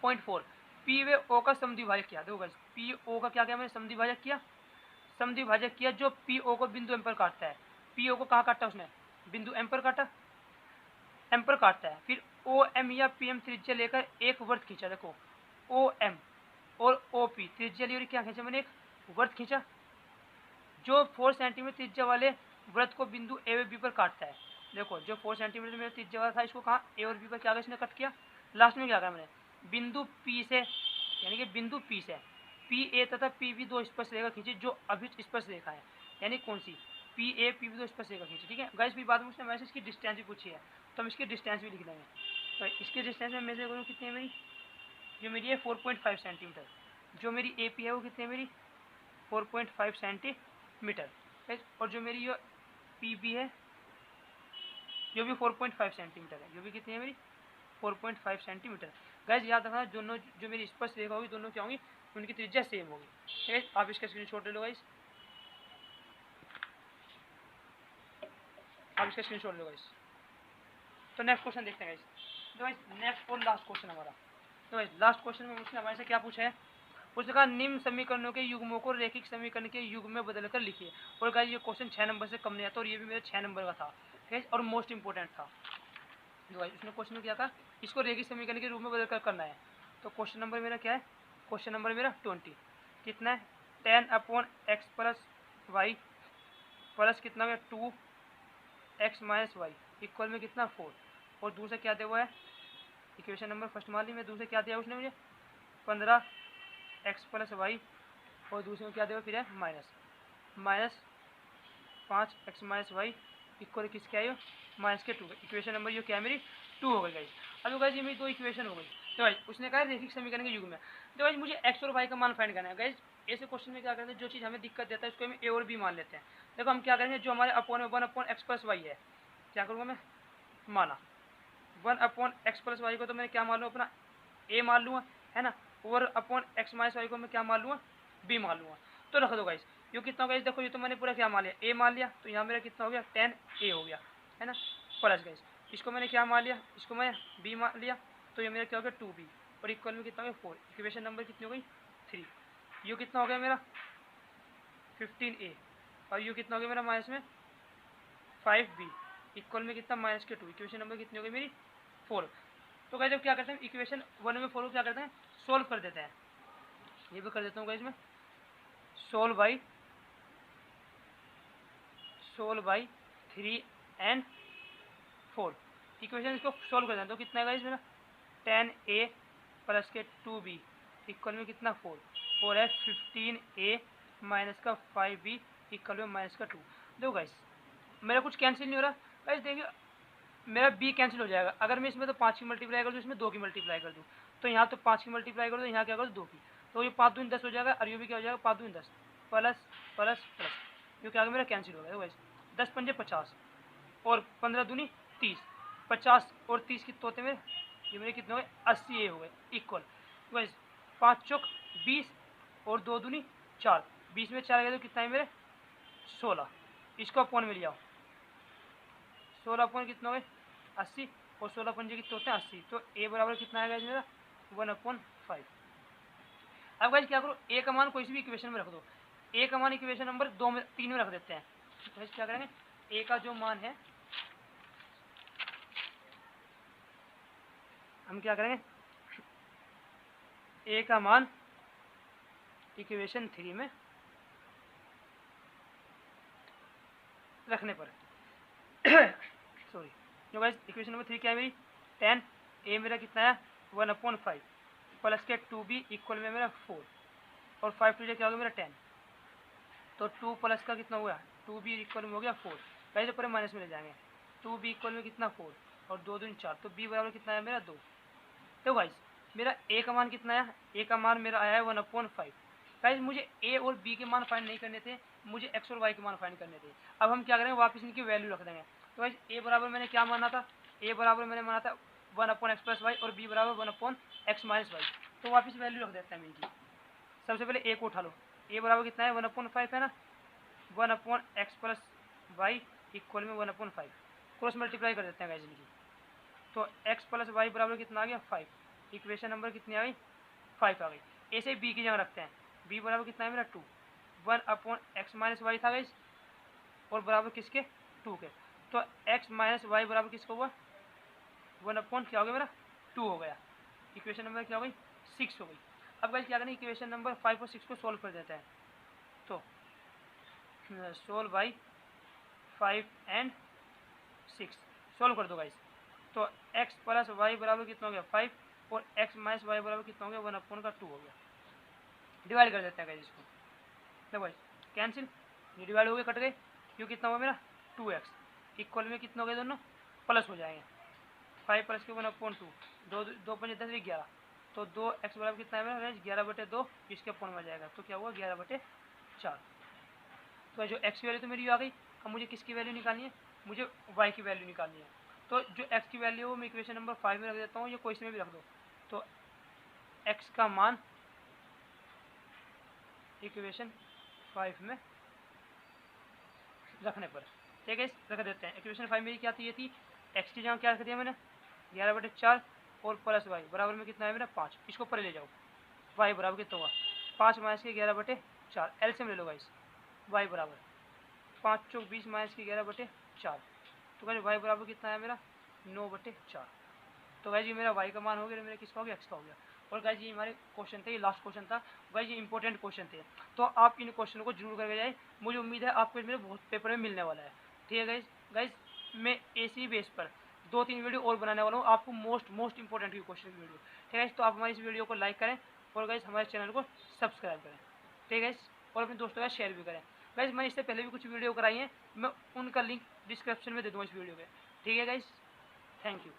पॉइंट 4, पी व ओ का समद्विभाजक किया। देखो गाइस पी ओ का क्या किया, मैंने समद्विभाजक किया, समद्विभाजक किया जो पी ओ को बिंदु एम पर काटता है। पी ओ को कहाँ काटा उसने, बिंदु एम पर काटा, एम पर काटता है। फिर ओ एम या पी एम त्रिज्या लेकर एक वर्त खींचा। देखो ओ एम और ओ पी त्रिज्या ली, क्या खींचा मैंने, एक वर्त खींचा जो 4 सेंटीमीटर त्रिज्या वाले वृत्त को बिंदु ए व बी पर काटता है। देखो जो 4 सेंटीमीटर में त्रिज्या वाला था, इसको कहाँ, ए और बी पर क्या इसने कट किया। लास्ट में क्या करा मैंने, बिंदु पी से, यानी कि बिंदु पी से पी ए तथा पी बी दो स्पर्श रेखा खींची जो अभिष्ट स्पर्श रेखा है, यानी कौन सी, पी ए पी बी दो स्पर्श रेखा खींची। ठीक है गाइस, फिर बाद में उसने मैसेज की डिस्टेंस भी पूछी है, तो हम इसकी डिस्टेंस भी लिख देंगे। तो इसकी डिस्टेंस में मेजर करूँ कितनी है मेरी, जो मेरी है 4.5 सेंटीमीटर, जो मेरी ए पी है वो कितनी है मेरी 4.5 सेंटीमीटर, और जो मेरी ये पी बी है जो भी 4.5 सेंटीमीटर है, जो भी कितनी है मेरी 4.5 सेंटीमीटर। गाइज याद रखना दोनों जो मेरी स्पर्श रेखा होगी दोनों क्या होंगी, उनकी त्रिज्या सेम होगी। ठीक है, आप इसका स्क्रीनशॉट ले लो गाइज, आप इसका स्क्रीनशॉट ले लो गाइज। तो नेक्स्ट क्वेश्चन देखते हैं गाइज। तो गाइज नेक्स्ट और लास्ट क्वेश्चन हमारा, तो गाइज लास्ट क्वेश्चन में मुझसे हमारे से क्या पूछा है, उसने कहा निम्न समीकरणों के युग्मों को रैखिक समीकरण के युग्म में बदलकर लिखिए। और गाइज ये क्वेश्चन 6 नंबर से कम नहीं आता और ये भी मेरे 6 नंबर का था, ठीक है, और मोस्ट इंपोर्टेंट था। तो गाइज उसने क्वेश्चन क्या था, इसको रैखिक समीकरण के रूप में बदलकर करना है। तो क्वेश्चन नंबर मेरा क्या है, क्वेश्चन नंबर मेरा 20 कितना है, 10/x प्लस वाई प्लस कितना है 2x माइनस वाई इक्वल में कितना 4। और दूसरा क्या दिया हुआ है, इक्वेशन नंबर फर्स्ट मान ली मैं, दूसरे क्या दिया उसने मुझे 15x प्लस वाई, और दूसरे में क्या दिया फिर है minus 5x minus Y equal किसके आयो माइनस के 2। इक्वेशन नंबर ये क्या है मेरी 2 हो गई गाइज। अब गाइज ये मेरी 2 इक्वेशन हो गई। तो गाइज उसने कहा रैखिक समीकरण के युग्म में, तो गाइज मुझे x और y का मान फाइंड करना है। गाइज ऐसे क्वेश्चन में क्या करते हैं, जो चीज़ हमें दिक्कत देता है उसको हम a और b मान लेते हैं। देखो हम क्या करेंगे, जो हमारे अपॉन में 1/x प्लस वाई है, क्या करूँगा मैं, माना 1/x प्लस वाई को तो मैं क्या मान लूँ अपना a मान लूँगा, है ना, और अपॉन x माइनस वाई को मैं क्या मान लूँगा b मान लूँगा। तो रख दो गाइज, ये कितना होगा, देखो ये तो मैंने पूरा क्या मान लिया a मान लिया, तो यहाँ मेरा कितना हो गया 10a हो गया, है ना, प्लस गाइज इसको मैंने क्या मान लिया, इसको मैं b मान लिया, तो ये मेरा क्या हो गया 2b और इक्वल में कितना हो गया 4। इक्वेशन नंबर कितनी हो गई 3। यू कितना हो गया मेरा 15a और यू कितना हो गया मेरा माइनस में 5b इक्वल में कितना माइनस के 2। इक्वेशन नंबर कितनी हो गई मेरी 4। तो गाइज जब क्या करते हैं इक्वेशन 1 में 4 को क्या करते हैं सोल्व कर देते हैं, ये भी कर देता हूँ गाइज मैं, सोल्व बाई 3 and 4 इक्वेशन इसको सोल्व कर दें तो कितना है गाइज मेरा 10a प्लस के 2b इक्वल में कितना 4 और है 15a माइनस का 5b इक्वल में माइनस का 2। देखो गाइज मेरा कुछ कैंसिल नहीं हो रहा गाइज, देखिए मेरा b कैंसिल हो जाएगा। अगर मैं इसमें तो 5 की मल्टीप्लाई कर दूँ, इसमें 2 की मल्टीप्लाई कर दूँ, तो यहाँ तो 5 की मल्टीप्लाई कर दो, यहाँ क्या कर दो 2 की, तो ये 5 दूनी 10 हो जाएगा और ये भी क्या हो जाएगा 5 दूनी 10 प्लस प्लस प्लस, ये क्या मेरा कैंसिल हो गया। 10 पंजे 50 और 15 दूनी 30, 50 और 30 की तोते में ये मेरे कितने हो गए 80 हो गए इक्वल। वाइज 5 चौक 20 और 2 दूनी 4, 20 में 4 गए तो कितना है मेरे 16। इसको अपॉन में लिया 16 अपॉन कितना हो गए 80 और 16 पंजे कितने होते हैं 80, तो a बराबर कितना आएगा मेरा 1/5। अब गाइस क्या करो a का मान कोई सी भी इक्वेशन में रख दो, a का मान इक्वेशन नंबर 2 में 3 में रख देते हैं। तो गाइस क्या करेंगे a का जो मान है हम क्या करेंगे a का मान इक्वेशन 3 में रखने पर सॉरी जो गाइस इक्वेशन नंबर 3 क्या है मेरी 10 a मेरा कितना है 1/5 प्लस के 2b इक्वल में मेरा 4 और 5 टू क्या हो गया मेरा 10, तो 2 प्लस का कितना हुआ 2b इक्वल में हो गया 4। गाइस ऊपर माइनस में ले जाएंगे 2b इक्वल में कितना 4 और 2 दूनी 4, तो b बराबर कितना है मेरा 2। तो गाइस मेरा a का मान कितना है, a का मान मेरा आया है 1/5। गाइस मुझे a और b के मान फाइंड नहीं करने थे, मुझे x और y के मान फाइंड करने थे। अब हम क्या करेंगे वापस इनकी वैल्यू रख देंगे। तो गाइस a बराबर मैंने क्या माना था, a बराबर मैंने माना था 1/x प्लस वाई और b बराबर 1/x माइनस वाई, तो वापस वैल्यू रख देते हैं इनकी। सबसे पहले a को उठा लो, a बराबर कितना है 1/5 है ना, 1/x प्लस वाई इक्वल में 1/5 क्रॉस मल्टीप्लाई कर देते हैं गाइस इनकी, तो x प्लस वाई बराबर कितना आ गया 5। इक्वेशन नंबर कितनी आ गई 5 आ गई। ऐसे b की जगह रखते हैं, b बराबर कितना है मेरा 2, 1/x माइनस वाई था गाइस और बराबर किसके 2 के, तो x माइनस वाई बराबर किसको हुआ 1/ क्या हो गया मेरा 2 हो गया। इक्वेशन नंबर क्या हो गई 6 हो गई। अब गाइस क्या करें इक्वेशन नंबर 5 और 6 को सॉल्व कर देते हैं, तो सोल्व बाई 5 एंड 6 सॉल्व कर दो गाइस, तो x प्लस वाई बराबर कितना हो गया 5 और x माइनस वाई बराबर कितना हो गया 1/2 हो गया। डिवाइड कर देते हैं गाइस इसको, देखो भाई कैंसिल, ये डिवाइड हो गए कट गए, क्यों कितना हुआ मेरा 2x इक्वल में कितना हो गया दोनों प्लस हो जाएंगे 5 प्लस के 1/2 2 5 10 11, तो 2x बराबर कितना है मेरा 11/2 इसके अपॉन में जाएगा, तो क्या हुआ 11/4। तो जो x की वैल्यू तो मेरी आ गई, अब मुझे किसकी वैल्यू निकालनी है, मुझे y की वैल्यू निकालनी है। तो जो एक्स की वैल्यू है वो मैं इक्वेशन नंबर 5 में रख देता हूँ, या क्वेश्चन में भी रख दो। तो एक्स का मान इक्वेशन 5 में रखने पर, ठीक है, रख देते हैं। इक्वेशन 5 मेरी क्या थी, ये थी एक्स की जगह क्या रख दिया मैंने 11/4 और प्लस वाई बराबर में कितना है मेरा 5। इसको परे ले जाओ, वाई बराबर कितना हुआ 5 माइनस के 11/4, एलसीएम ले लो गाइस, वाई बराबर 5 चौक 20 माइनस के 11/4, तो गाइस वाई बराबर कितना है मेरा 9/4। तो गाइस ये मेरा वाई का मान हो गया, मेरा किसका हो गया एक्स का हो गया। और गाइस ये हमारे क्वेश्चन थे, ये लास्ट क्वेश्चन था गाइस, ये इंपॉर्टेंट क्वेश्चन थे, तो आप इन क्वेश्चनों को जरूर करके जाए। मुझे उम्मीद है आपको मेरे बहुत पेपर में मिलने वाला है, ठीक है गाइस। गाइस मैं इसी बेस पर 2-3 वीडियो और बनाने वाला हूँ आपको मोस्ट इंपॉर्टेंट क्वेश्चन की वीडियो, ठीक है। तो आप हमारी इस वीडियो को लाइक करें और गाइस हमारे चैनल को सब्सक्राइब करें, ठीक है, और अपने दोस्तों का शेयर भी करें। गाइस मैंने इससे पहले भी कुछ वीडियो कराई हैं, मैं उनका लिंक डिस्क्रिप्शन में दे दूँगा इस वीडियो के, ठीक है गाइस। Thank you.